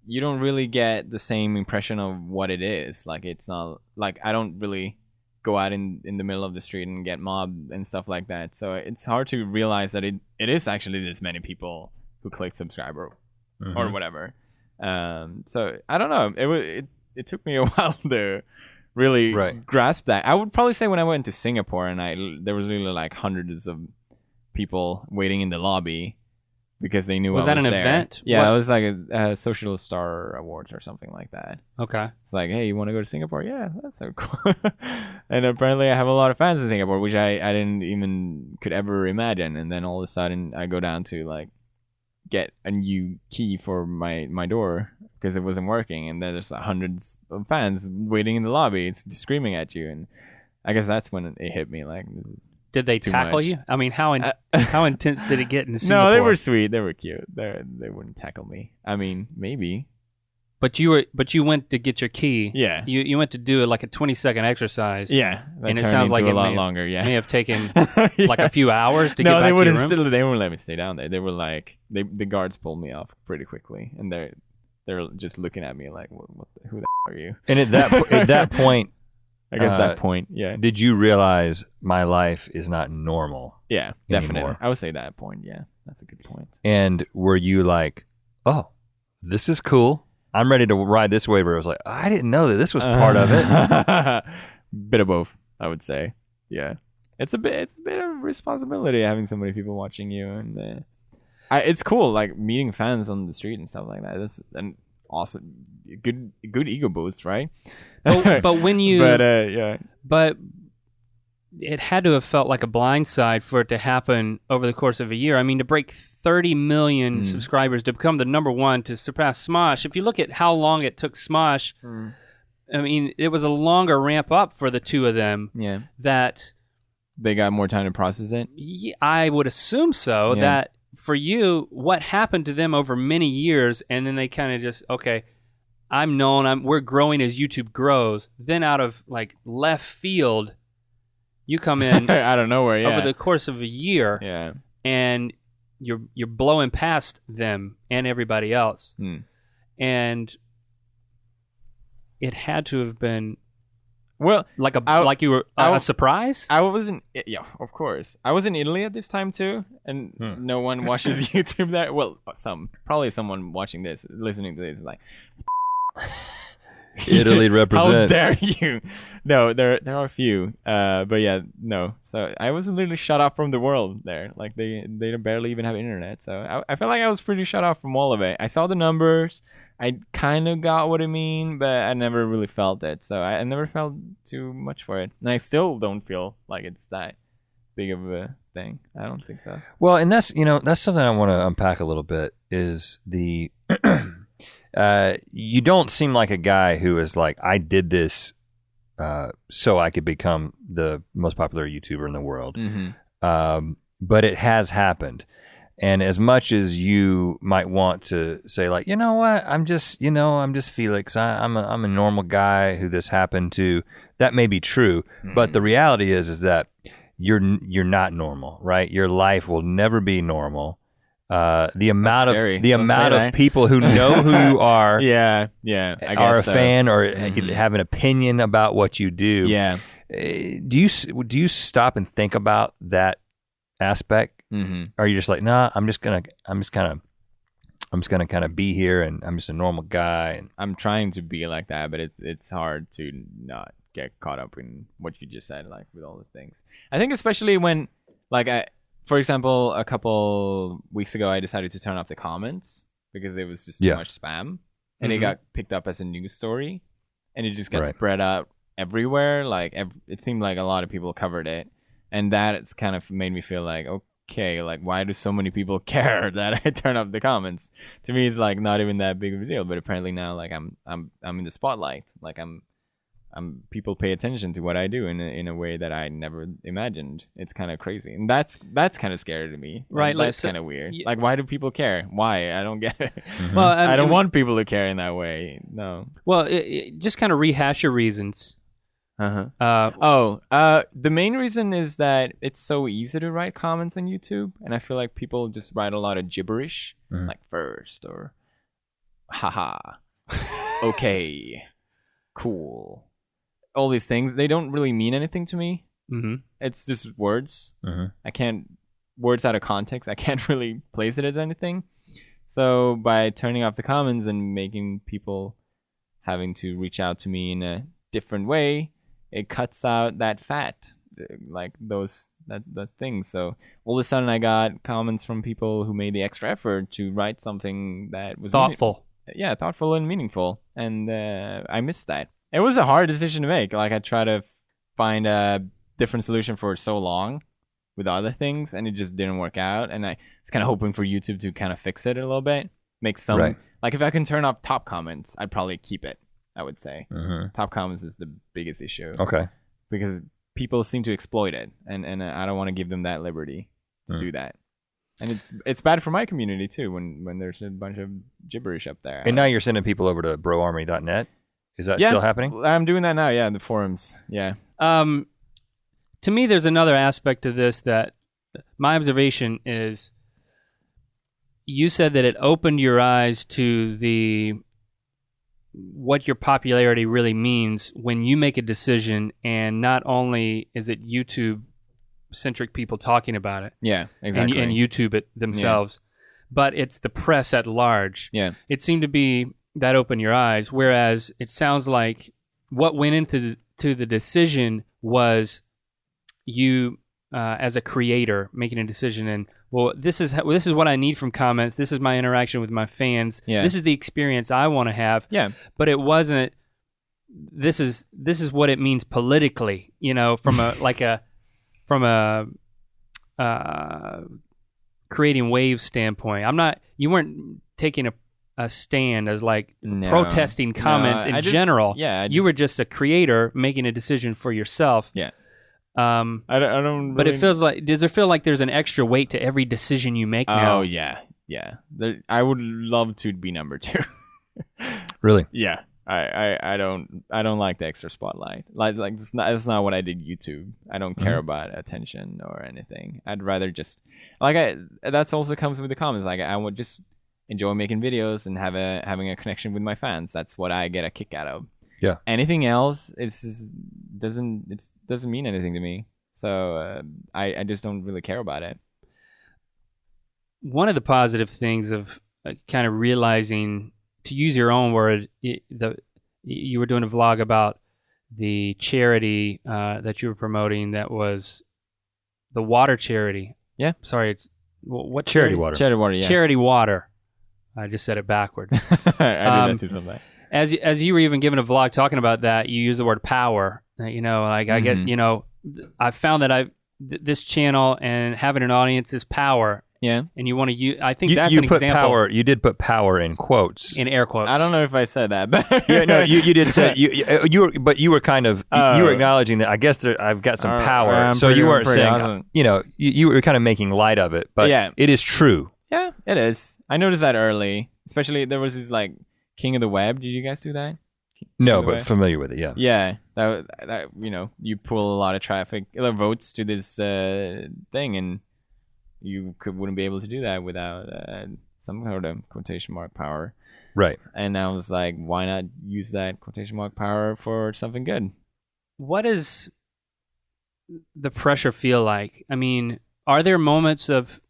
Speaker 4: you don't really get the same impression of what it is. Like, it's not like I don't really go out in the middle of the street and get mobbed and stuff like that. So it's hard to realize that it is actually this many people who click subscribe or whatever. So I don't know. It took me a while to really grasp that. I would probably say when I went to Singapore and there was really like hundreds of people waiting in the lobby because they knew I was there. Was that an event? Yeah, it was like a Social Star Awards or something like that.
Speaker 2: Okay.
Speaker 4: It's like, hey, you want to go to Singapore? Yeah, that's so cool. And apparently I have a lot of fans in Singapore, which I didn't even could ever imagine. And then all of a sudden I go down to like get a new key for my door because it wasn't working, and then there's hundreds of fans waiting in the lobby. It's just screaming at you, and I guess that's when it hit me. Like,
Speaker 2: did they tackle you? I mean, how intense did it get in Singapore?
Speaker 4: No, they were sweet. They were cute. They wouldn't tackle me. I mean, maybe.
Speaker 2: But you went to get your key.
Speaker 4: Yeah.
Speaker 2: You went to do like a 20-second exercise.
Speaker 4: Yeah.
Speaker 2: And it sounds like
Speaker 4: a lot longer. Yeah.
Speaker 2: May have taken like a few hours to get back to your room.
Speaker 4: No, they wouldn't let me stay down there. They were like, the guards pulled me off pretty quickly, and they're just looking at me like, who the are you?
Speaker 1: And at that point,
Speaker 4: I guess that point, yeah.
Speaker 1: Did you realize my life is not normal?
Speaker 4: Yeah, definitely.
Speaker 1: Anymore?
Speaker 4: I would say that point. Yeah, that's a good point.
Speaker 1: And were you like, oh, this is cool, I'm ready to ride this wave? Or I was like, I didn't know that this was part of it.
Speaker 4: Bit of both, I would say. Yeah, it's a bit of responsibility having so many people watching you, and it's cool, like meeting fans on the street and stuff like that. That's an awesome, good ego boost, right?
Speaker 2: But when you,
Speaker 4: yeah,
Speaker 2: but it had to have felt like a blindside for it to happen over the course of a year. I mean, to break 30 million subscribers, to become the number one, to surpass Smosh. If you look at how long it took Smosh, I mean, it was a longer ramp up for the two of them.
Speaker 4: Yeah,
Speaker 2: that
Speaker 4: they got more time to process it.
Speaker 2: Yeah, I would assume so. Yeah. That for you, what happened to them over many years, and then they kind of just, okay, I'm known, we're growing as YouTube grows. Then out of like left field, you come in
Speaker 4: out of nowhere,
Speaker 2: over the course of a year,
Speaker 4: yeah,
Speaker 2: and you're blowing past them and everybody else, and it had to have been like you were a surprise.
Speaker 4: I was in of course. I was in Italy at this time too, and no one watches YouTube there. Well, probably someone watching this, listening to this, is like,
Speaker 1: Italy represent.
Speaker 4: How dare you? No, there are a few, but yeah, no. So I was literally shut off from the world there. Like they barely even have internet. So I felt like I was pretty shut off from all of it. I saw the numbers. I kind of got what it mean, but I never really felt it. So I never felt too much for it, and I still don't feel like it's that big of a thing. I don't think so.
Speaker 1: Well, and that's something I want to unpack a little bit. Is the you don't seem like a guy who is like, I did this so I could become the most popular YouTuber in the world. But it has happened. And as much as you might want to say, like, you know what, I'm just Felix. I'm a normal guy who this happened to. That may be true, but the reality is that you're not normal, right? Your life will never be normal. The amount of people who know who you are,
Speaker 4: I
Speaker 1: are a
Speaker 4: so.
Speaker 1: fan or have an opinion about what you do.
Speaker 4: Yeah.
Speaker 1: Do you stop and think about that aspect? Or are you just like, nah, I'm just gonna kind of be here, and I'm just a normal guy. And
Speaker 4: I'm trying to be like that, but it's hard to not get caught up in what you just said, like with all the things. I think especially when, like, for example, a couple weeks ago, I decided to turn off the comments because it was just too much spam, and it got picked up as a news story, and it just got spread out everywhere. Like it seemed like a lot of people covered it, and it's kind of made me feel like, okay, like, why do so many people care that I turn off the comments? To me, it's like not even that big of a deal, but apparently now, like, I'm in the spotlight. Like people pay attention to what I do in a way that I never imagined. It's kind of crazy, and that's kind of scary to me.
Speaker 2: Right,
Speaker 4: that's kind of weird. Like, why do people care? Why? I don't get it.
Speaker 2: Well,
Speaker 4: I don't want people to care in that way. No.
Speaker 2: Well, just kind of rehash your reasons.
Speaker 4: The main reason is that it's so easy to write comments on YouTube, and I feel like people just write a lot of gibberish, like first or haha, okay, cool. All these things, they don't really mean anything to me. It's just words. Words out of context, I can't really place it as anything. So by turning off the comments and making people having to reach out to me in a different way, it cuts out that fat, like that thing. So all of a sudden I got comments from people who made the extra effort to write something that was
Speaker 2: thoughtful.
Speaker 4: Thoughtful and meaningful. And I missed that. It was a hard decision to make. Like, I tried to find a different solution for so long with other things, and it just didn't work out. And I was kind of hoping for YouTube to kind of fix it a little bit. Make some, like, if I can turn off top comments, I'd probably keep it, I would say. Top comments is the biggest issue.
Speaker 1: Okay.
Speaker 4: Because people seem to exploit it, and I don't want to give them that liberty to do that. And it's bad for my community too when there's a bunch of gibberish up there.
Speaker 1: And now you're sending people over to broarmy.net. Is that still happening?
Speaker 4: I'm doing that now, in the forums. Yeah.
Speaker 2: To me, there's another aspect to this that my observation is, you said that it opened your eyes to what your popularity really means when you make a decision, and not only is it YouTube-centric people talking about it.
Speaker 4: Yeah, exactly.
Speaker 2: And YouTube it themselves, but it's the press at large.
Speaker 4: Yeah.
Speaker 2: It seemed to be that opened your eyes, whereas it sounds like what went into the decision was you as a creator making a decision, and this is what I need from comments. This is my interaction with my fans.
Speaker 4: Yeah.
Speaker 2: This is the experience I want to have.
Speaker 4: Yeah.
Speaker 2: But it wasn't. This is what it means politically. From a creating waves standpoint. You weren't taking a stand as protesting comments in general.
Speaker 4: Yeah.
Speaker 2: You were just a creator making a decision for yourself.
Speaker 4: Yeah. I don't.
Speaker 2: But it feels like, does it feel like there's an extra weight to every decision you make now?
Speaker 4: Oh yeah. I would love to be number 2.
Speaker 1: Really?
Speaker 4: Yeah. I don't like the extra spotlight. Like that's not what I did YouTube. I don't care about attention or anything. I'd rather just that's also comes with the comments. Like I would just enjoy making videos and having a connection with my fans. That's what I get a kick out of.
Speaker 1: Yeah.
Speaker 4: Anything else doesn't mean anything to me. So I just don't really care about it.
Speaker 2: One of the positive things of kind of realizing, to use your own word, you were doing a vlog about the charity that you were promoting. That was the water charity.
Speaker 4: Yeah.
Speaker 2: Sorry, it's what
Speaker 1: Charity water.
Speaker 4: Charity water. Yeah.
Speaker 2: Charity water. I just said it backwards.
Speaker 4: I do that too sometimes.
Speaker 2: As you were even given a vlog talking about that, you use the word power. You know, like I get, you know, I found that this channel and having an audience is power.
Speaker 4: Yeah.
Speaker 2: And you want to use, I think that's
Speaker 1: you
Speaker 2: an
Speaker 1: put
Speaker 2: example.
Speaker 1: Power, you did put power in quotes.
Speaker 2: In air quotes.
Speaker 4: I don't know if I said that, but
Speaker 1: Yeah, no, you did say you were kind of you were acknowledging that I guess I've got some power. So you weren't saying
Speaker 4: awesome.
Speaker 1: you know you were kind of making light of it, but
Speaker 4: Yeah.
Speaker 1: it is true.
Speaker 4: Yeah, it is. I noticed that early. Especially there was this like King of the Web. Did you guys do that?
Speaker 1: No,
Speaker 4: By the
Speaker 1: but
Speaker 4: way.
Speaker 1: familiar with it. Yeah.
Speaker 4: Yeah, that you know, you pull a lot of traffic, votes to this thing, and you wouldn't be able to do that without some sort of quotation mark power.
Speaker 1: Right.
Speaker 4: And I was like, why not use that quotation mark power for something good?
Speaker 2: What does the pressure feel like? I mean, are there moments of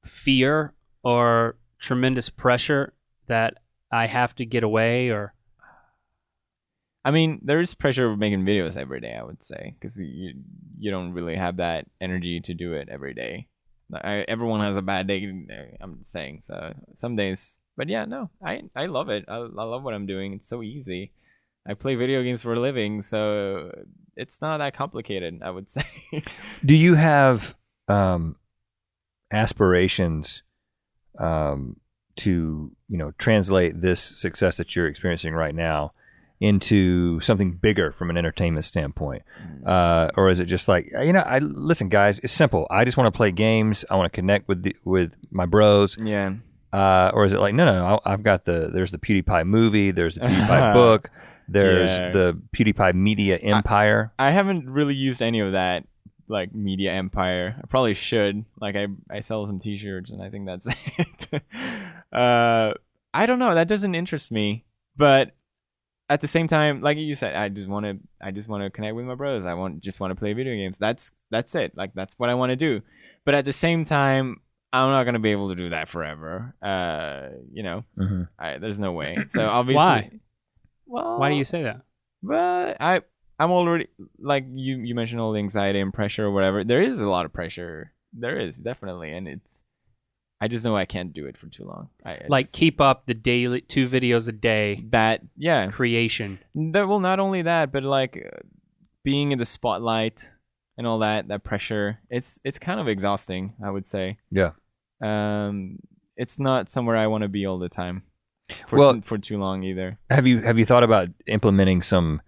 Speaker 2: fear or tremendous pressure that I have to get away, or?
Speaker 4: I mean, there is pressure of making videos every day, I would say, because you don't really have that energy to do it every day. Everyone has a bad day, I'm saying. So some days, but yeah, no, I love it. I love what I'm doing. It's so easy. I play video games for a living, so it's not that complicated, I would say.
Speaker 1: Do you have aspirations to translate this success that you're experiencing right now into something bigger from an entertainment standpoint, or is it just like listen, guys, it's simple. I just want to play games. I want to connect with my bros.
Speaker 4: Yeah.
Speaker 1: Or is it like no, I've got there's the PewDiePie movie, there's the PewDiePie book, there's the PewDiePie media empire.
Speaker 4: I haven't really used any of that, like media empire. I probably should. Like I sell some T-shirts, and I think that's it. I don't know. That doesn't interest me, but at the same time, like you said, I just want to connect with my brothers. Just want to play video games. That's it. Like that's what I want to do. But at the same time, I'm not gonna be able to do that forever. There's no way. So obviously,
Speaker 2: Why?
Speaker 4: Well,
Speaker 2: Why do you say that?
Speaker 4: But I'm already, like you mentioned, all the anxiety and pressure or whatever. There is a lot of pressure. There is definitely, and I just know I can't do it for too long.
Speaker 2: Keep up the daily 2 videos a day.
Speaker 4: That, yeah.
Speaker 2: Creation.
Speaker 4: Well, not only that, but like being in the spotlight and all that pressure. It's kind of exhausting, I would say.
Speaker 1: Yeah.
Speaker 4: It's not somewhere I want to be all the time. For too long either.
Speaker 1: Have you thought about implementing some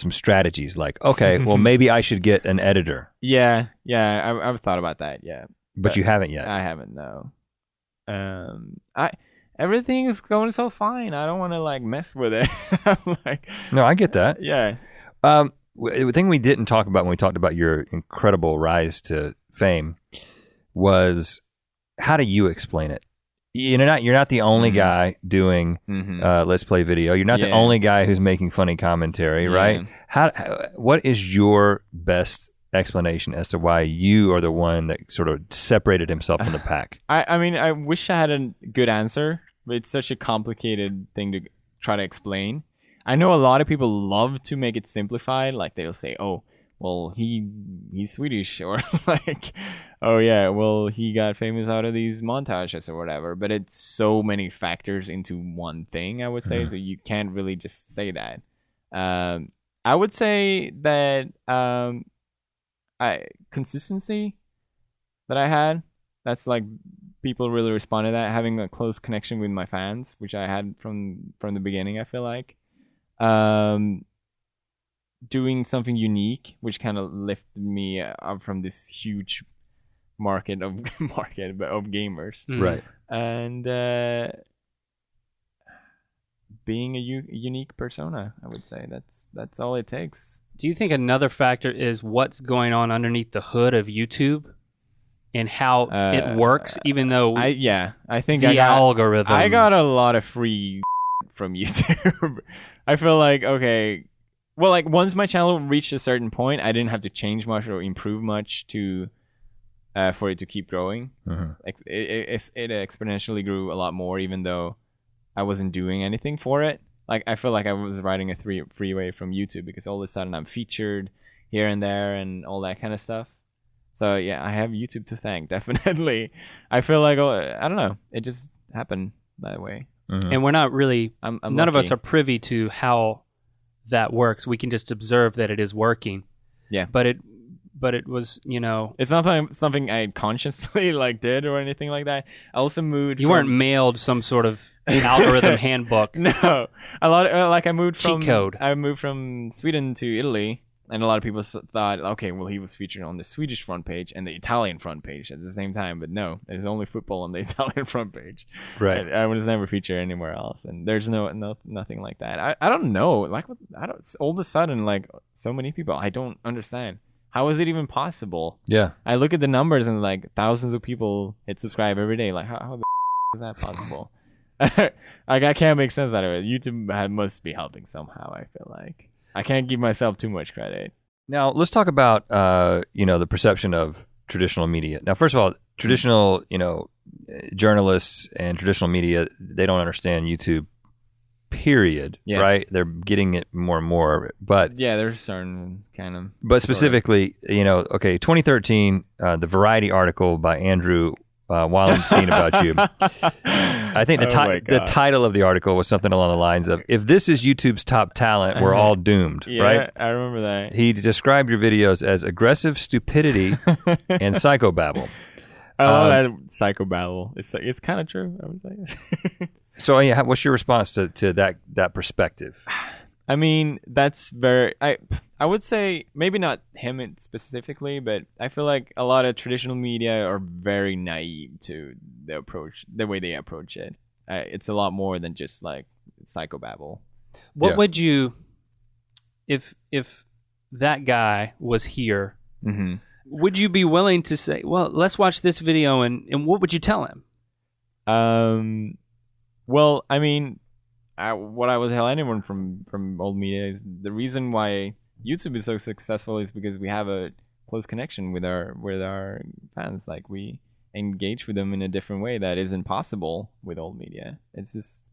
Speaker 1: strategies? Like, okay, well maybe I should get an editor.
Speaker 4: Yeah. I've thought about that. Yeah.
Speaker 1: But you haven't yet.
Speaker 4: I haven't, no. Everything is going so fine. I don't want to like mess with it.
Speaker 1: No, I get that.
Speaker 4: Yeah.
Speaker 1: The thing we didn't talk about when we talked about your incredible rise to fame was, how do you explain it? You're not the only guy doing Let's Play video. You're not the only guy who's making funny commentary, right? What is your best explanation as to why you are the one that sort of separated himself from the pack?
Speaker 4: I mean, I wish I had a good answer, but it's such a complicated thing to try to explain. I know a lot of people love to make it simplified. Like they'll say, oh, well, he's Swedish, or like, oh yeah, well, he got famous out of these montages or whatever. But it's so many factors into one thing, I would say, so you can't really just say that. I would say that consistency that I had, that's like people really responded to that, having a close connection with my fans, which I had from the beginning, I feel like. Doing something unique, which kind of lifted me up from this huge market of gamers,
Speaker 1: right?
Speaker 4: And being a unique persona. I would say that's all it takes.
Speaker 2: Do you think another factor is what's going on underneath the hood of YouTube and how it works, even though
Speaker 4: I think
Speaker 2: the algorithm.
Speaker 4: I got a lot of free from YouTube. I feel like, okay, well, like once my channel reached a certain point, I didn't have to change much or improve much to for it to keep growing. Like it exponentially grew a lot more, even though I wasn't doing anything for it. Like I feel like I was riding a freeway from YouTube because all of a sudden I'm featured here and there and all that kind of stuff. So yeah, I have YouTube to thank, definitely. I feel like, I don't know, it just happened that way.
Speaker 2: And we're not really,
Speaker 4: I'm
Speaker 2: none of
Speaker 4: lucky.
Speaker 2: us are privy to how that works. We can just observe that it is working.
Speaker 4: Yeah.
Speaker 2: But it was, you know,
Speaker 4: It's not something I consciously like did or anything like that. I also moved.
Speaker 2: you weren't mailed some sort of algorithm handbook.
Speaker 4: No, a lot. Like I moved
Speaker 2: Cheat
Speaker 4: from
Speaker 2: code.
Speaker 4: I moved from Sweden to Italy, and a lot of people thought, okay, well, he was featured on the Swedish front page and the Italian front page at the same time. But no, there's only football on the Italian front page.
Speaker 1: Right.
Speaker 4: I was never featured anywhere else, and there's nothing like that. I don't know. Like all of a sudden, like so many people, I don't understand. How is it even possible?
Speaker 1: Yeah.
Speaker 4: I look at the numbers and like thousands of people hit subscribe every day. Like how the is that possible? Like I can't make sense out of it. YouTube must be helping somehow. I feel like I can't give myself too much credit.
Speaker 1: Now let's talk about the perception of traditional media. Now, first of all, traditional journalists and traditional media, they don't understand YouTube. Period.
Speaker 4: Yeah.
Speaker 1: Right? They're getting it more and more, but
Speaker 4: Yeah, there's certain kind of.
Speaker 1: But specifically, 2013, the Variety article by Andrew Wallenstein about you. I think the title of the article was something along the lines of, "If this is YouTube's top talent, we're all doomed."
Speaker 4: Yeah,
Speaker 1: right?
Speaker 4: I remember that.
Speaker 1: He described your videos as aggressive stupidity and psychobabble.
Speaker 4: I love that psychobabble. It's kind of true, I would say.
Speaker 1: So, yeah, what's your response to that perspective?
Speaker 4: I mean, that's very. I would say maybe not him specifically, but I feel like a lot of traditional media are very naive to the way they approach it. It's a lot more than just like psychobabble.
Speaker 2: What would you, if that guy was here, would you be willing to say, well, let's watch this video, and what would you tell him?
Speaker 4: Well, I mean, what I would tell anyone from old media is the reason why YouTube is so successful is because we have a close connection with our fans. Like we engage with them in a different way that isn't possible with old media. It's just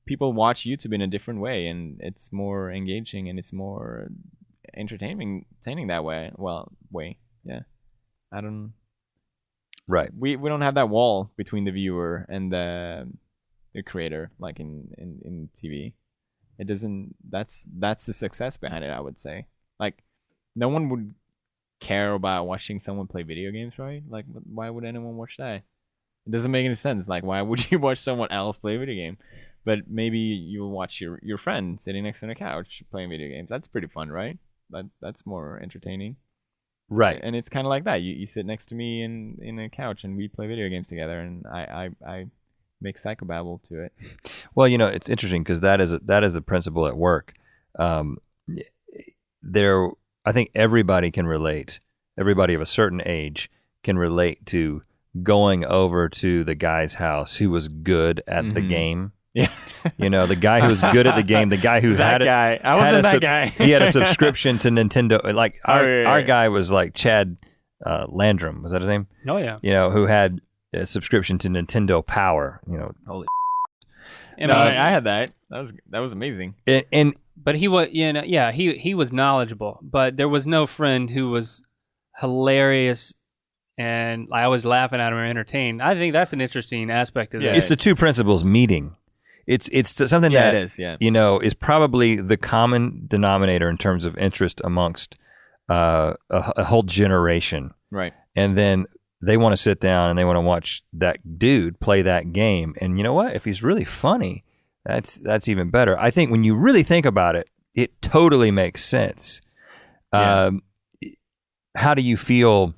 Speaker 4: people watch YouTube in a different way, and it's more engaging and it's more entertaining that way. Yeah. I don't.
Speaker 1: Right.
Speaker 4: We don't have that wall between the viewer and the creator like in TV. It doesn't. That's the success behind it, I would say. Like no one would care about watching someone play video games, right? Like why would anyone watch that? It doesn't make any sense. Like why would you watch someone else play a video game? But maybe you'll watch your friend sitting next to a couch playing video games. That's pretty fun, right? That's more entertaining.
Speaker 1: Right.
Speaker 4: And it's kind of like that. You sit next to me in a couch and we play video games together, and I make psychobabble to it.
Speaker 1: Well, it's interesting because that is a principle at work. I think everybody can relate. Everybody of a certain age can relate to going over to the guy's house who was good at the game.
Speaker 4: Yeah.
Speaker 1: The guy who was good at the game, the guy who
Speaker 4: that
Speaker 1: had
Speaker 4: guy. I wasn't that guy.
Speaker 1: He had a subscription to Nintendo. Like our guy was like Chad Landrum. Was that his name?
Speaker 2: Oh yeah.
Speaker 1: Who had a subscription to Nintendo Power. Holy.
Speaker 4: I had that. That was amazing.
Speaker 2: But he was, he was knowledgeable, but there was no friend who was hilarious and I was laughing at him or entertained. I think that's an interesting aspect of that.
Speaker 1: It's the two principles meeting. It's something that
Speaker 4: it is, yeah.
Speaker 1: Is probably the common denominator in terms of interest amongst a whole generation.
Speaker 4: Right.
Speaker 1: And then they want to sit down and they want to watch that dude play that game. And you know what? If he's really funny, that's even better. I think when you really think about it, it totally makes sense.
Speaker 4: Yeah.
Speaker 1: How do you feel,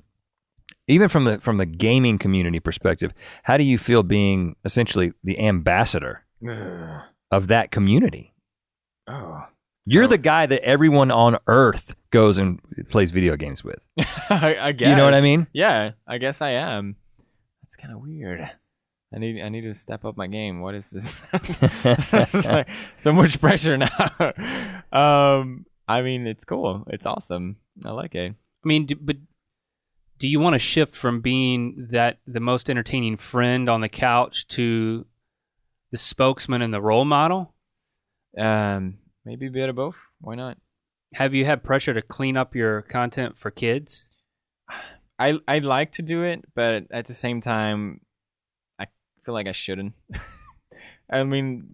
Speaker 1: even from the gaming community perspective, how do you feel being essentially the ambassador of that community.
Speaker 4: Oh.
Speaker 1: You're the guy that everyone on Earth goes and plays video games with.
Speaker 4: I guess.
Speaker 1: You know what I mean?
Speaker 4: Yeah, I guess I am. That's kind of weird. I need to step up my game. What is this? It's like, so much pressure now. I mean, it's cool. It's awesome. I like it.
Speaker 2: I mean, but do you want to shift from being the most entertaining friend on the couch to the spokesman and the role model?
Speaker 4: Maybe a bit of both. Why not?
Speaker 2: Have you had pressure to clean up your content for kids?
Speaker 4: I like to do it, but at the same time, I feel like I shouldn't. I mean,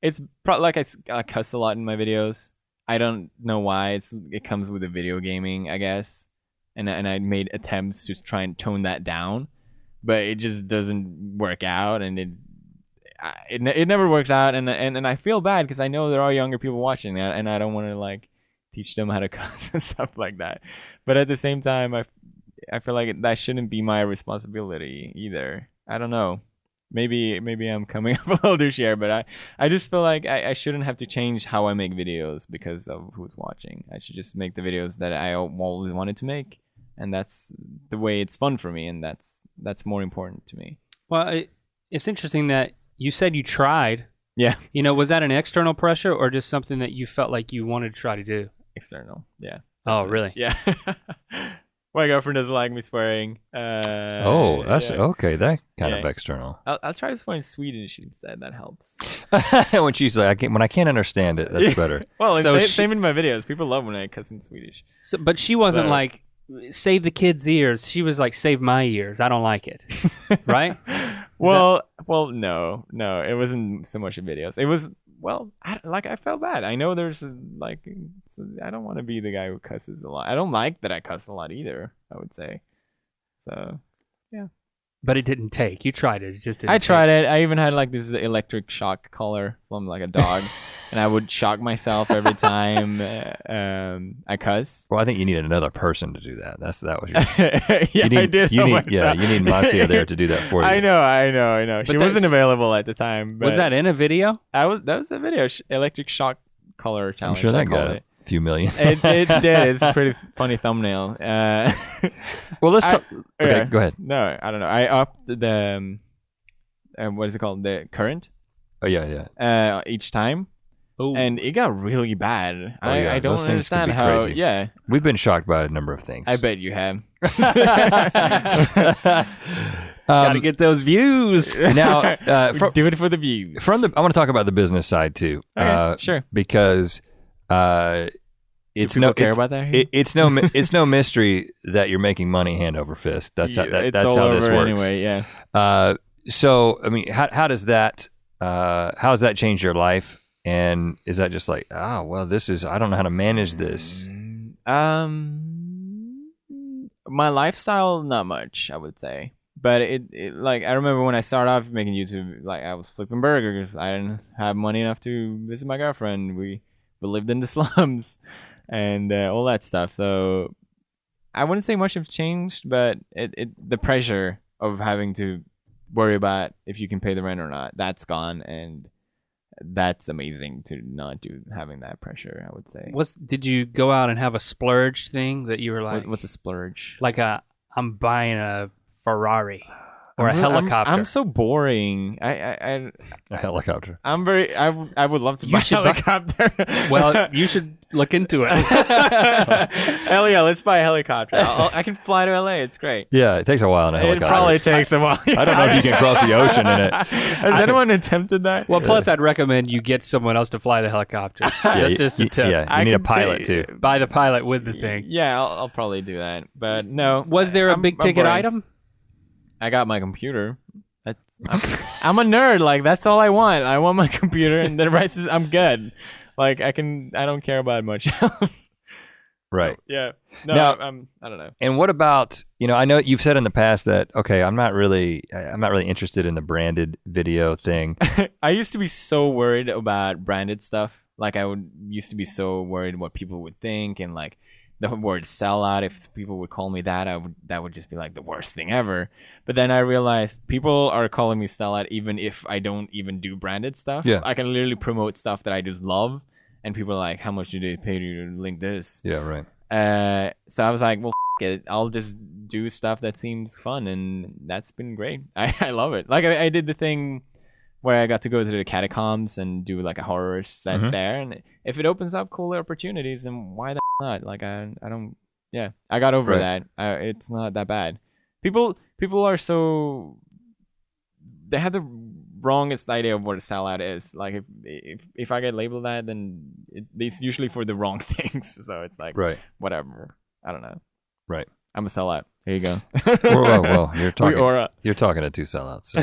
Speaker 4: it's like I cuss a lot in my videos. I don't know why. It comes with the video gaming, I guess. And I made attempts to try and tone that down, but it just doesn't work out, and it never works out, and I feel bad because I know there are younger people watching that, and I don't want to like teach them how to cuss and stuff like that. But at the same time, I feel like that shouldn't be my responsibility either. I don't know. Maybe I'm coming up a little douchier, but I just feel like I shouldn't have to change how I make videos because of who's watching. I should just make the videos that I always wanted to make, and that's the way it's fun for me, and that's more important to me.
Speaker 2: Well, it's interesting that you said you tried.
Speaker 4: Yeah.
Speaker 2: Was that an external pressure or just something that you felt like you wanted to try to do?
Speaker 4: External. Yeah.
Speaker 2: Oh, really?
Speaker 4: Yeah. My girlfriend doesn't like me swearing.
Speaker 1: That's okay. That kind of external.
Speaker 4: I'll try to swear in Swedish instead. That helps.
Speaker 1: When she's like, when I can't understand it, that's better.
Speaker 4: Well,
Speaker 2: So
Speaker 4: same in my videos. People love when I cuss in Swedish.
Speaker 2: So, but she wasn't like, save the kids' ears. She was like, save my ears. I don't like it. Right?
Speaker 4: Well, no. It wasn't so much in videos. It was, I felt bad. I know there's I don't want to be the guy who cusses a lot. I don't like that I cuss a lot either, I would say. So, yeah.
Speaker 2: But it didn't take. You tried it. It just didn't
Speaker 4: I tried
Speaker 2: take.
Speaker 4: it. I even had like this electric shock collar from like a dog, and I would shock myself every time I cuss.
Speaker 1: Well, I think you needed another person to do that. That was your.
Speaker 4: I did.
Speaker 1: You need Matsuya there to do that for you.
Speaker 4: I know. She wasn't available at the time. But
Speaker 2: Was that in a video?
Speaker 4: that was a video, electric shock collar
Speaker 1: I'm
Speaker 4: challenge.
Speaker 1: sure that
Speaker 4: I
Speaker 1: got
Speaker 4: called
Speaker 1: a few million.
Speaker 4: it did. It's a pretty funny thumbnail.
Speaker 1: Well, let's talk. Okay,
Speaker 4: yeah.
Speaker 1: go ahead.
Speaker 4: No, I don't know. I upped the what is it called? The current.
Speaker 1: Oh yeah.
Speaker 4: Each time.
Speaker 2: Oh,
Speaker 4: And it got really bad.
Speaker 1: Oh, yeah.
Speaker 4: I don't
Speaker 1: Those things can
Speaker 4: understand
Speaker 1: be
Speaker 4: how.
Speaker 1: crazy.
Speaker 4: Yeah,
Speaker 1: We've been shocked by a number of things.
Speaker 4: I bet you have.
Speaker 2: gotta get those views.
Speaker 1: Now,
Speaker 4: Do it for the views.
Speaker 1: I want to talk about the business side too.
Speaker 4: Okay, sure.
Speaker 1: Because it's
Speaker 4: People care about that here?
Speaker 1: it's no mystery that you're making money hand over fist. That's
Speaker 4: Yeah, it's
Speaker 1: that's
Speaker 4: all
Speaker 1: how this
Speaker 4: over
Speaker 1: works.
Speaker 4: anyway. Yeah.
Speaker 1: So I mean, how does that how has that changed your life? And is that just like, well, I don't know how to manage this?
Speaker 4: My lifestyle, not much, I would say. But it like, I remember when I started off making YouTube, like I was flipping burgers. I didn't have money enough to visit my girlfriend. We lived in the slums and all that stuff. So I wouldn't say much have changed, but the pressure of having to worry about if you can pay the rent or not, that's gone, and that's amazing to not having that pressure, I would say.
Speaker 2: Did you go out and have a splurge thing that you were like,
Speaker 4: What's a splurge?
Speaker 2: like I'm buying a Ferrari or a helicopter?
Speaker 4: I'm so boring.
Speaker 1: A helicopter.
Speaker 4: I'm very. I would love to buy a
Speaker 2: should buy-
Speaker 4: helicopter.
Speaker 2: Well, you should look into it.
Speaker 4: Hell yeah, let's buy a helicopter. I can fly to LA. It's great.
Speaker 1: Yeah, it takes a while in a helicopter.
Speaker 4: It probably takes a while.
Speaker 1: I don't know if you can cross the ocean in it.
Speaker 4: Has anyone attempted that?
Speaker 2: Well, plus I'd recommend you get someone else to fly the helicopter. That's just a tip.
Speaker 1: Yeah,
Speaker 4: I
Speaker 1: you need a
Speaker 4: can
Speaker 1: pilot
Speaker 4: say-
Speaker 1: too.
Speaker 2: Buy the pilot with the thing.
Speaker 4: Yeah, I'll probably do that. But no.
Speaker 2: Was there a
Speaker 4: I'm
Speaker 2: big ticket
Speaker 4: boring.
Speaker 2: item?
Speaker 4: I got my computer. I'm a nerd. Like, that's all I want. I want my computer, and the rest is I'm good. Like, I don't care about much else.
Speaker 1: Right.
Speaker 4: Yeah. No,
Speaker 1: Now-
Speaker 4: I don't know.
Speaker 1: And what about, I know you've said in the past that, okay, I'm not really interested in the branded video thing.
Speaker 4: I used to be so worried about branded stuff. Like, used to be so worried what people would think, and like the word sellout. If people would call me that, that would just be like the worst thing ever. But then I realized people are calling me sellout even if I don't even do branded stuff.
Speaker 1: Yeah.
Speaker 4: I can literally promote stuff that I just love, and people are like, how much do they pay you to link this?
Speaker 1: Yeah, right.
Speaker 4: So I was like, well, it. I'll just do stuff that seems fun, and that's been great. I love it. Like I did the thing where I got to go to the catacombs and do like a horror set there, and if it opens up cooler opportunities, then why the not? Like I don't. Yeah, I got over that. It's not that bad. People are so, they have the wrongest idea of what a sellout is. Like if I get labeled that, then it's usually for the wrong things. So it's like whatever. I don't know.
Speaker 1: Right.
Speaker 4: I'm a sellout. Here you go.
Speaker 1: well, you're talking to two sellouts. So.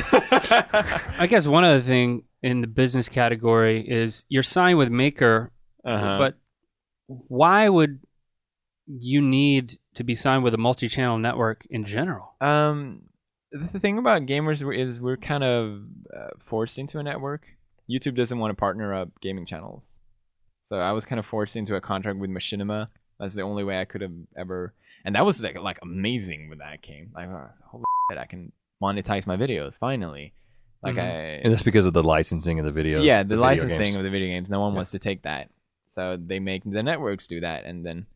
Speaker 2: I guess one other thing in the business category is you're signed with Maker, but why would you need to be signed with a multi-channel network in general?
Speaker 4: The thing about gamers is we're kind of forced into a network. YouTube doesn't want to partner up gaming channels, so I was kind of forced into a contract with Machinima. That's the only way I could have ever. And that was like amazing when that came. Like, holy shit, I can monetize my videos finally. Like
Speaker 1: and that's because of the licensing of the videos.
Speaker 4: Yeah, the licensing of the video games. No one wants to take that, so they make the networks do that. And then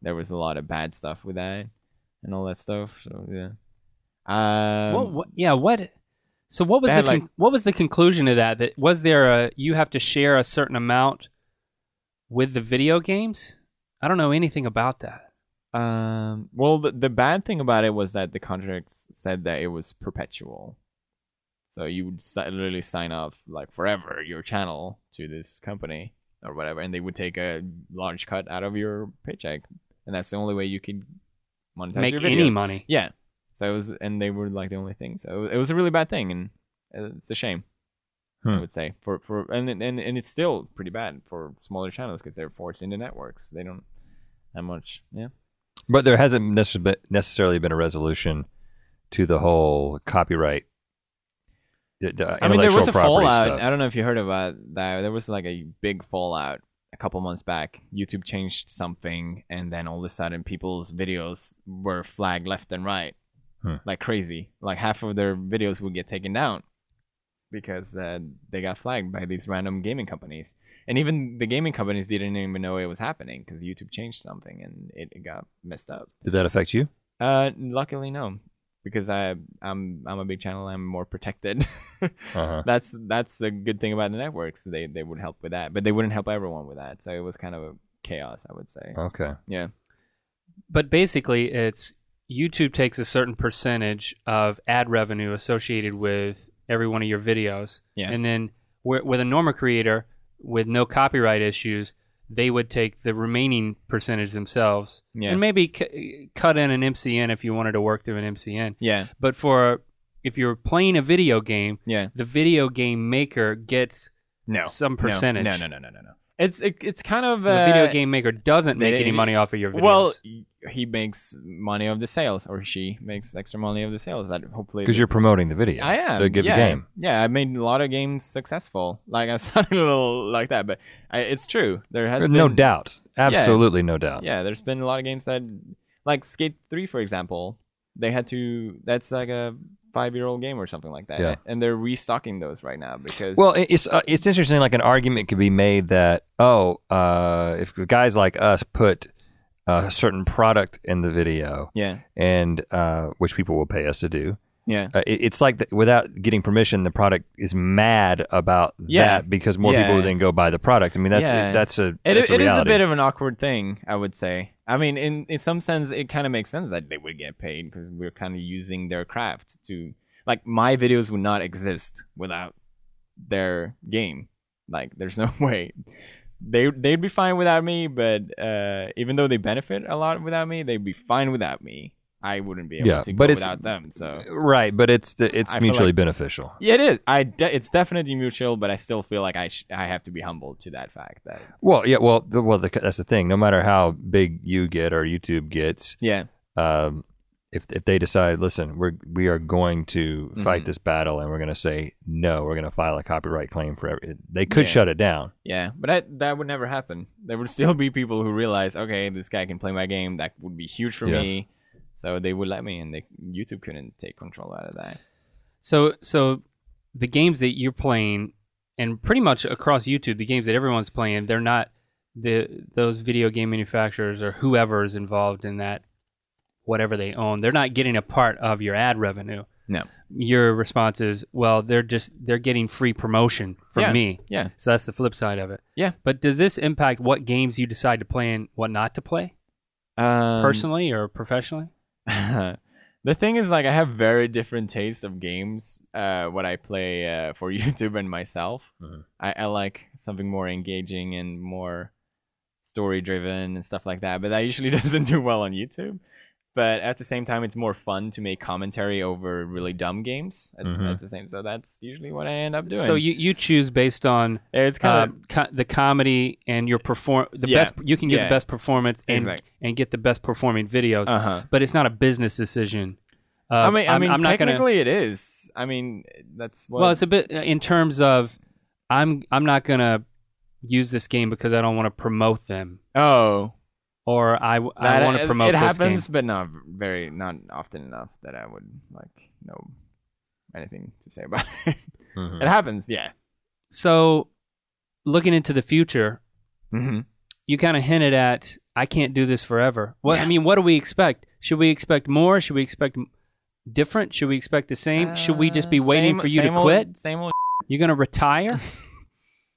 Speaker 4: there was a lot of bad stuff with that and all that stuff. So yeah.
Speaker 2: So what was what was the conclusion of that? That was there you have to share a certain amount with the video games? I don't know anything about that.
Speaker 4: Well, the bad thing about it was that the contracts said that it was perpetual. So you would literally sign up like forever your channel to this company or whatever, and they would take a large cut out of your paycheck, and that's the only way you could monetize
Speaker 2: make
Speaker 4: your videos.
Speaker 2: any money.
Speaker 4: Yeah. So it was, and they were like the only thing. So it was a really bad thing, and it's a shame. I would say and it's still pretty bad for smaller channels because they're forced into networks. They don't have much. Yeah.
Speaker 1: But there hasn't necessarily been a resolution to the whole copyright.
Speaker 4: I mean, there was a fallout.
Speaker 1: Stuff.
Speaker 4: I don't know if you heard about that. There was like a big fallout a couple months back. YouTube changed something, and then all of a sudden, people's videos were flagged left and right, like crazy. Like half of their videos would get taken down because they got flagged by these random gaming companies, and even the gaming companies didn't even know it was happening because YouTube changed something and it got messed up.
Speaker 1: Did that affect you?
Speaker 4: Luckily no, because I'm a big channel. I'm more protected. That's a good thing about the networks. They would help with that, but they wouldn't help everyone with that. So it was kind of a chaos, I would say.
Speaker 1: Okay.
Speaker 4: Yeah.
Speaker 2: But basically, it's YouTube takes a certain percentage of ad revenue associated with every one of your videos. Yeah. And then with a normal creator with no copyright issues, they would take the remaining percentage themselves. Yeah. And maybe cut in an MCN if you wanted to work through an MCN.
Speaker 4: Yeah.
Speaker 2: But if you're playing a video game, the video game maker gets some percentage.
Speaker 4: No. It's kind of
Speaker 2: the video game maker doesn't make any money off of your videos.
Speaker 4: Well, he makes money of the sales, or she makes extra money of the sales. That hopefully
Speaker 1: because you're promoting the video.
Speaker 4: I am.
Speaker 1: The game.
Speaker 4: Yeah, I made a lot of games successful. Like I sounded a little like that, but it's true. There's
Speaker 1: no doubt. Absolutely no doubt.
Speaker 4: Yeah, there's been a lot of games that, like Skate 3, for example, they had to. That's like a 5-year-old game or something like that. Yeah. And they're restocking those right now because...
Speaker 1: Well, it's interesting, like an argument could be made that, if guys like us put a certain product in the video, and which people will pay us to do, it's like without getting permission, the product is mad about that because more people then go buy the product. I mean, that's a reality.
Speaker 4: It is a bit of an awkward thing, I would say. I mean, in some sense, it kind of makes sense that they would get paid because we're kind of using their craft to... Like, my videos would not exist without their game. Like, there's no way. They'd be fine without me, but even though they benefit a lot without me, they'd be fine without me. I wouldn't be able to go without them. So
Speaker 1: right, but it's mutually beneficial.
Speaker 4: Yeah, it is. It's definitely mutual, but I still feel like I have to be humbled to that fact that.
Speaker 1: That's the thing. No matter how big you get or YouTube gets, if they decide, listen, we are going to fight this battle, and we're going to say no, we're going to file a copyright claim for they could shut it down.
Speaker 4: Yeah, but that would never happen. There would still be people who realize, okay, this guy can play my game. That would be huge for me. So they would let me, and YouTube couldn't take control out of that.
Speaker 2: So the games that you're playing, and pretty much across YouTube, the games that everyone's playing, they're not those video game manufacturers or whoever is involved in that, whatever they own. They're not getting a part of your ad revenue.
Speaker 4: No.
Speaker 2: Your response is, well, they're getting free promotion from me.
Speaker 4: Yeah.
Speaker 2: So that's the flip side of it.
Speaker 4: Yeah.
Speaker 2: But does this impact what games you decide to play and what not to play? Personally or professionally?
Speaker 4: The thing is, like, I have very different tastes of games. What I play for YouTube and myself. I like something more engaging and more story driven and stuff like that. But that usually doesn't do well on YouTube. But at the same time, it's more fun to make commentary over really dumb games. At the same, so that's usually what I end up doing.
Speaker 2: So you choose based on
Speaker 4: it's kind
Speaker 2: of the comedy and your best. You can get the best performance and get the best performing videos. But it's not a business decision.
Speaker 4: I mean,
Speaker 2: I'm
Speaker 4: technically it is. I mean, that's what.
Speaker 2: Well, it's a bit in terms of I'm not gonna use this game because I don't want to promote them.
Speaker 4: Oh.
Speaker 2: Or I want to promote this game.
Speaker 4: It happens, but not often enough that I would know anything to say about it. It happens, yeah.
Speaker 2: So, looking into the future, you kind of hinted at I can't do this forever. I mean, what do we expect? Should we expect more? Should we expect different? Should we expect the same? Should we just be waiting for you to quit?
Speaker 4: Same old.
Speaker 2: You're gonna retire?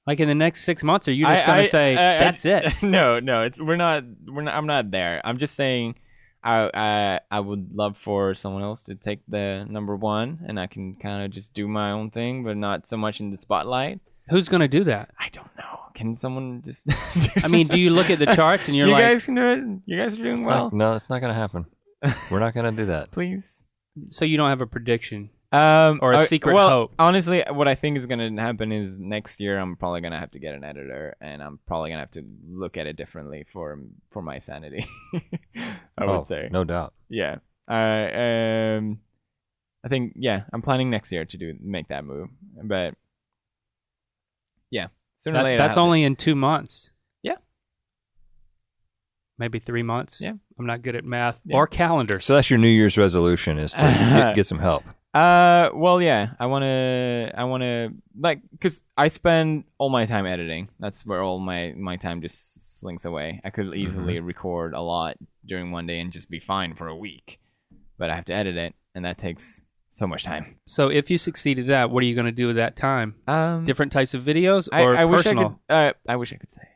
Speaker 2: Like in the next 6 months, or you just gonna say that's it?
Speaker 4: No, we're not. I'm not there. I'm just saying, I would love for someone else to take the number one, and I can kind of just do my own thing, but not so much in the spotlight.
Speaker 2: Who's gonna do that?
Speaker 4: I don't know. Can someone just?
Speaker 2: I mean, do you look at the charts and you're
Speaker 4: you
Speaker 2: like,
Speaker 4: guys can do it. You guys are doing well.
Speaker 1: No, it's not gonna happen. We're not gonna do that.
Speaker 4: Please.
Speaker 2: So you don't have a prediction? Or a secret hope?
Speaker 4: Honestly, what I think is going to happen is next year I'm probably going to have to get an editor, and I'm probably going to have to look at it differently for my sanity. I would say.
Speaker 1: No doubt.
Speaker 4: Yeah. I think, I'm planning next year to make that move. But yeah, sooner or later.
Speaker 2: That's only in 2 months.
Speaker 4: Yeah.
Speaker 2: Maybe 3 months.
Speaker 4: Yeah.
Speaker 2: I'm not good at math or calendars.
Speaker 1: So that's your New Year's resolution, is to get some help.
Speaker 4: Well, yeah, I wanna cause I spend all my time editing. That's where all my time just slinks away. I could easily record a lot during one day and just be fine for a week, but I have to edit it, and that takes so much time.
Speaker 2: So if you succeeded that, what are you gonna do with that time? Different types of videos or
Speaker 4: I
Speaker 2: personal?
Speaker 4: I wish I could say.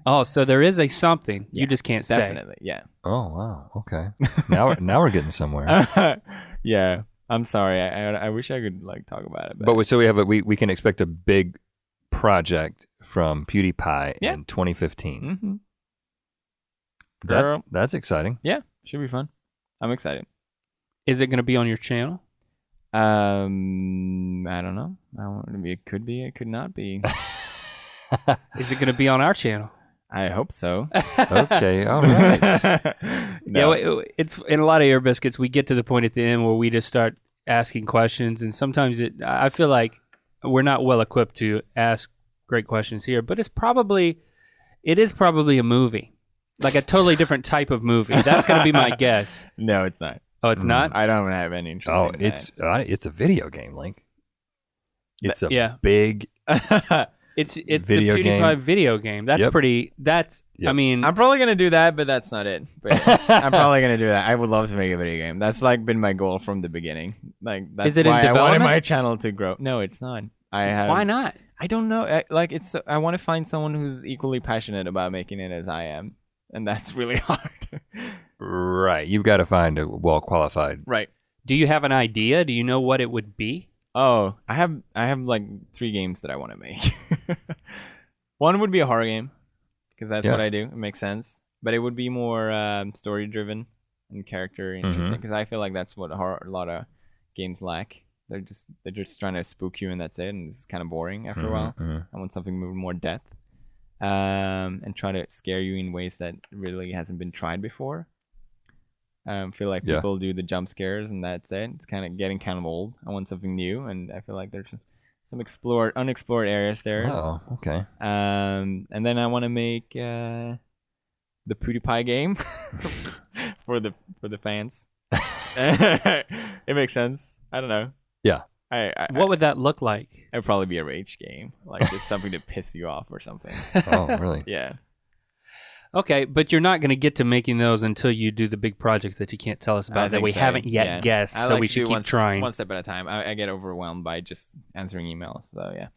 Speaker 2: Oh, so there is a something you just can't say.
Speaker 4: Definitely, yeah.
Speaker 1: Oh wow, okay. Now we're getting somewhere.
Speaker 4: Yeah. I'm sorry. I wish I could talk about it.
Speaker 1: But so we can expect a big project from PewDiePie in 2015. That's exciting.
Speaker 4: Yeah, should be fun. I'm excited.
Speaker 2: Is it going to be on your channel?
Speaker 4: I don't know. It could be. It could not be.
Speaker 2: Is it going to be on our channel?
Speaker 4: I hope so.
Speaker 1: Okay, all right.
Speaker 2: No. Yeah, it's in a lot of Air Biscuits. We get to the point at the end where we just start asking questions, and sometimes I feel like we're not well equipped to ask great questions here. But it is probably a movie, like a totally different type of movie. That's going to be my guess.
Speaker 4: No, it's not.
Speaker 2: Oh, it's not.
Speaker 4: I don't have any interest. In
Speaker 1: it's a video game, Link. It's a big.
Speaker 2: It's
Speaker 1: video
Speaker 2: the PewDiePie
Speaker 1: game.
Speaker 2: Video game. That's pretty. That's. Yep. I mean,
Speaker 4: I'm probably gonna do that, but that's not it. But I'm probably gonna do that. I would love to make a video game. That's been my goal from the beginning. That's
Speaker 2: is it
Speaker 4: why
Speaker 2: in development?
Speaker 4: I wanted my channel to grow. No, it's not.
Speaker 2: Why not?
Speaker 4: I don't know. I want to find someone who's equally passionate about making it as I am, and that's really hard.
Speaker 1: Right. You've got to find a well qualified.
Speaker 4: Right.
Speaker 2: Do you have an idea? Do you know what it would be?
Speaker 4: Oh, I have 3 games that I want to make. One would be a horror game, because that's what I do. It makes sense. But it would be more story driven and character interesting, because I feel like that's what a lot of games lack. They're just trying to spook you, and that's it, and it's kind of boring after a while. I want something with more depth, and try to scare you in ways that really hasn't been tried before. Feel like
Speaker 1: Yeah.
Speaker 4: people do the jump scares and that's it. It's getting kind of old. I want something new, and I feel like there's some unexplored areas there.
Speaker 1: Oh, okay.
Speaker 4: And then I want to make the PewDiePie game for the fans. It makes sense. I don't know.
Speaker 1: Yeah.
Speaker 2: What would that look like?
Speaker 4: It'd probably be a rage game, like just something to piss you off or something.
Speaker 1: Oh, really?
Speaker 4: Yeah.
Speaker 2: Okay, but you're not going to get to making those until you do the big project that you can't tell us
Speaker 4: I
Speaker 2: about that
Speaker 4: think
Speaker 2: we
Speaker 4: so,
Speaker 2: haven't yet
Speaker 4: yeah.
Speaker 2: guessed,
Speaker 4: I
Speaker 2: so
Speaker 4: like
Speaker 2: we
Speaker 4: to
Speaker 2: should
Speaker 4: do
Speaker 2: keep trying.
Speaker 4: one step at a time. I get overwhelmed by just answering emails, so yeah.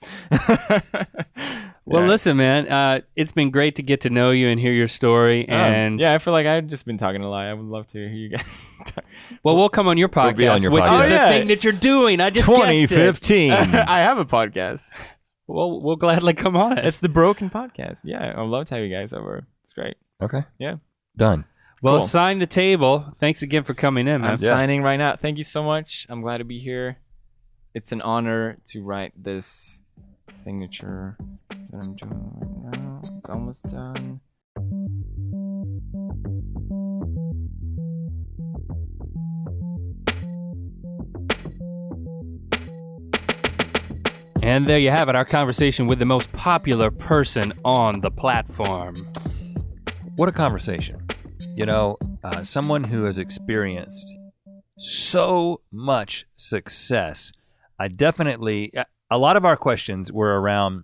Speaker 2: Well,
Speaker 4: Yeah.
Speaker 2: listen, man, it's been great to get to know you and hear your story. And
Speaker 4: yeah, I feel like I've just been talking a lot. I would love to hear you guys talk.
Speaker 2: well, we'll come on your podcast,
Speaker 1: We'll be on your
Speaker 2: which
Speaker 1: podcast.
Speaker 2: is the
Speaker 4: Oh, yeah.
Speaker 2: thing that you're doing. I just guessed it.
Speaker 1: 2015.
Speaker 4: I have a podcast.
Speaker 2: Well, we'll gladly come on it.
Speaker 4: It's the Broken Podcast. Yeah, I'd love to have you guys over. It's great.
Speaker 1: Okay.
Speaker 4: Yeah.
Speaker 1: Done.
Speaker 2: Well,
Speaker 4: Cool.
Speaker 2: sign the table. Thanks again for coming in, man.
Speaker 4: I'm signing right now. Thank you so much. I'm glad to be here. It's an honor to write this signature that I'm doing right now. It's almost done.
Speaker 2: And there you have it, our conversation with the most popular person on the platform.
Speaker 1: What a conversation. You know, someone who has experienced so much success. A lot of our questions were around,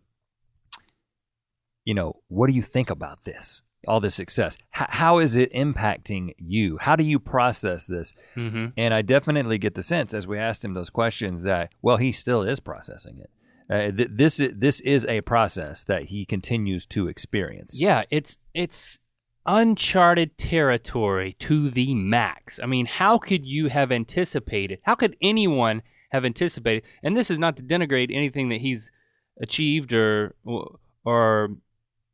Speaker 1: you know, what do you think about this? All this success. How is it impacting you? How do you process this?
Speaker 2: Mm-hmm.
Speaker 1: And I definitely get the sense as we asked him those questions that, well, he still is processing it. This is a process that he continues to experience.
Speaker 2: Yeah, it's uncharted territory to the max. I mean, how could you have anticipated? How could anyone have anticipated? And this is not to denigrate anything that he's achieved or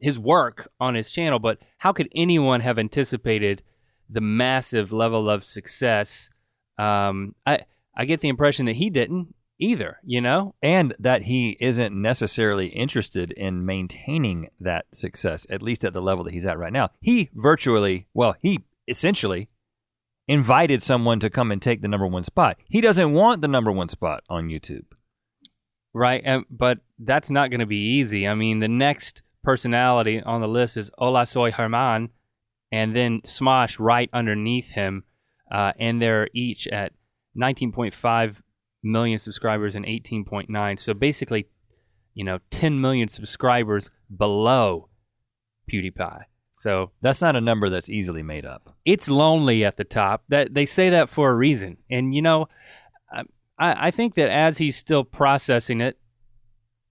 Speaker 2: his work on his channel, but how could anyone have anticipated the massive level of success? I get the impression that he didn't either, you know?
Speaker 1: And that he isn't necessarily interested in maintaining that success, at least at the level that he's at right now. He essentially invited someone to come and take the number one spot. He doesn't want the number one spot on YouTube.
Speaker 2: Right, but that's not going to be easy. I mean, the next personality on the list is Hola Soy Herman, and then Smosh right underneath him, and they're each at 19.5 million subscribers and 18.9. So basically, 10 million subscribers below PewDiePie. So
Speaker 1: That's not a number that's easily made up.
Speaker 2: it's lonely at the top. That they say that for a reason. And I think that as he's still processing it,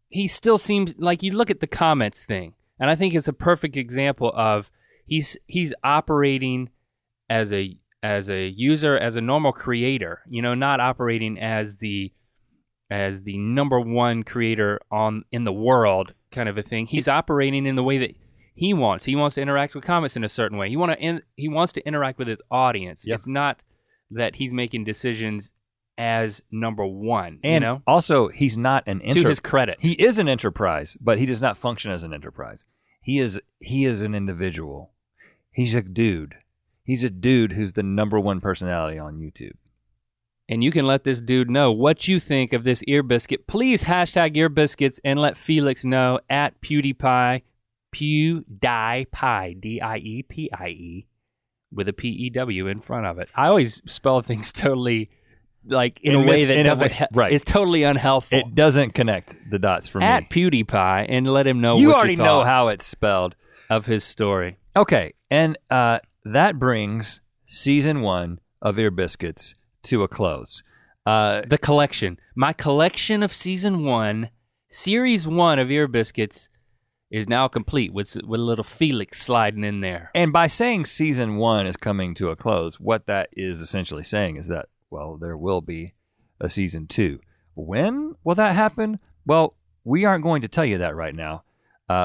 Speaker 2: he still seems like, you look at the comments thing, and I think it's a perfect example of he's operating as a user, as a normal creator, not operating as the number one creator in the world kind of a thing. He's operating in the way that he wants. He wants to interact with comments in a certain way. He wants to interact with his audience.
Speaker 1: Yep.
Speaker 2: It's not that he's making decisions as number one,
Speaker 1: And also, he's not an
Speaker 2: to his credit.
Speaker 1: He is an enterprise, but he does not function as an enterprise. He is an individual. He's a dude. He's a dude who's the number one personality on YouTube.
Speaker 2: And you can let this dude know what you think of this ear biscuit. Please hashtag ear biscuits and let Felix know at PewDiePie, PewDiePie, DIEPIE, with a PEW in front of it. I always spell things totally in a way that doesn't.
Speaker 1: Right.
Speaker 2: It's totally unhelpful.
Speaker 1: It doesn't connect the dots for
Speaker 2: at
Speaker 1: me.
Speaker 2: PewDiePie and let him know.
Speaker 1: You
Speaker 2: what
Speaker 1: already know how it's spelled
Speaker 2: of his story.
Speaker 1: Okay, and that brings season 1 of Ear Biscuits to a close.
Speaker 2: The collection, my collection of season 1, series 1 of Ear Biscuits is now complete with a little Felix sliding in there.
Speaker 1: And by saying season 1 is coming to a close, what that is essentially saying is that, well, there will be a season 2. When will that happen? Well, we aren't going to tell you that right now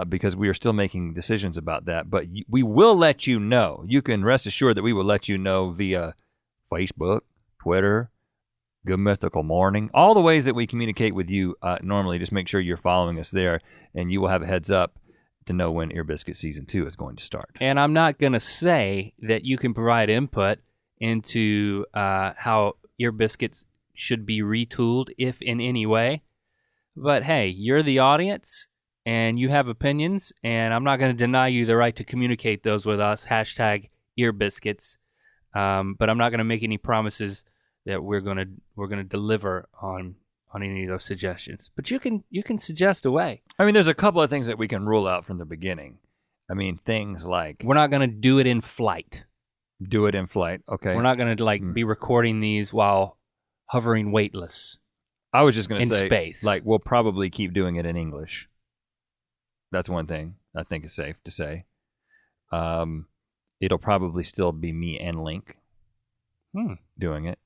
Speaker 1: because we are still making decisions about that. But we will let you know. You can rest assured that we will let you know via Facebook, Twitter, Good Mythical Morning, all the ways that we communicate with you normally. Just make sure you're following us there, and you will have a heads up to know when Ear Biscuit Season 2 is going to start.
Speaker 2: And I'm not going to say that you can provide input into how Ear Biscuits should be retooled, if in any way. But hey, you're the audience, and you have opinions, and I'm not going to deny you the right to communicate those with us. Hashtag Ear Biscuits. But I'm not going to make any promises that we're going to deliver on any of those suggestions. But you can suggest a way.
Speaker 1: I mean, there's a couple of things that we can rule out from the beginning. I mean, things like
Speaker 2: We're not going to do it in flight.
Speaker 1: do it in flight. Okay.
Speaker 2: We're not going to be recording these while hovering weightless.
Speaker 1: I was just going
Speaker 2: in
Speaker 1: to say,
Speaker 2: space.
Speaker 1: like, we'll probably keep doing it in English. That's one thing I think is safe to say. It'll probably still be me and Link doing it.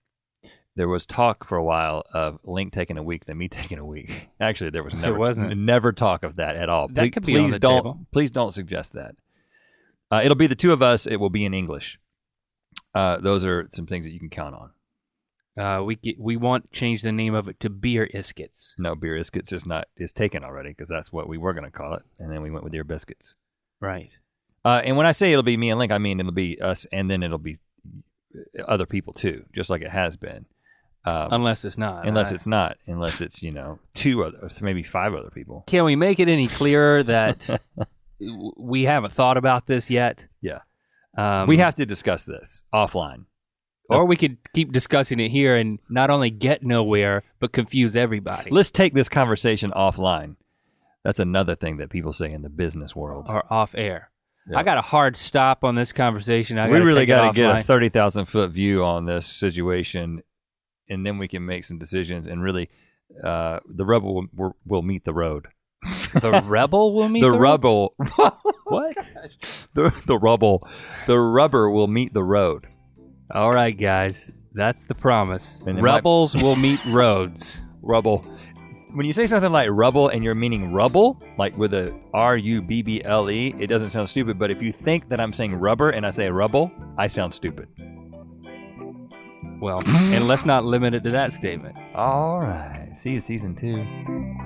Speaker 1: There was talk for a while of Link taking a week, then me taking a week. Actually, there wasn't. Never talk of that at all.
Speaker 2: That could be on the table.
Speaker 1: Please don't suggest that. It'll be the two of us. It will be in English. Those are some things that you can count on.
Speaker 2: We want to change the name of it to Beer Iskits.
Speaker 1: No, Beer Iskits is taken already because that's what we were going to call it, and then we went with Ear Biscuits.
Speaker 2: Right.
Speaker 1: And when I say it'll be me and Link, I mean it'll be us, and then it'll be other people too, just like it has been.
Speaker 2: Unless it's not.
Speaker 1: Unless it's 2 other, maybe 5 other people.
Speaker 2: Can we make it any clearer that we haven't thought about this yet?
Speaker 1: Yeah. We have to discuss this offline.
Speaker 2: Or we could keep discussing it here and not only get nowhere, but confuse everybody.
Speaker 1: Let's take this conversation offline. That's another thing that people say in the business world.
Speaker 2: Or off air.
Speaker 1: Yeah.
Speaker 2: I got a hard stop on this conversation.
Speaker 1: We really got to get a 30,000-foot view on this situation, and then we can make some decisions. And really, the rebel will meet the road.
Speaker 2: The rebel will meet the
Speaker 1: rebel.
Speaker 2: What?
Speaker 1: The rubber will meet the road.
Speaker 2: All right, guys, that's the promise.
Speaker 1: And
Speaker 2: Rebels will meet roads.
Speaker 1: Rubble. When you say something like rubble and you're meaning rubble, like with a R-U-B-B-L-E, it doesn't sound stupid. But if you think that I'm saying rubber and I say rubble, I sound stupid.
Speaker 2: Well, and let's not limit it to that statement.
Speaker 1: All right. See you season 2.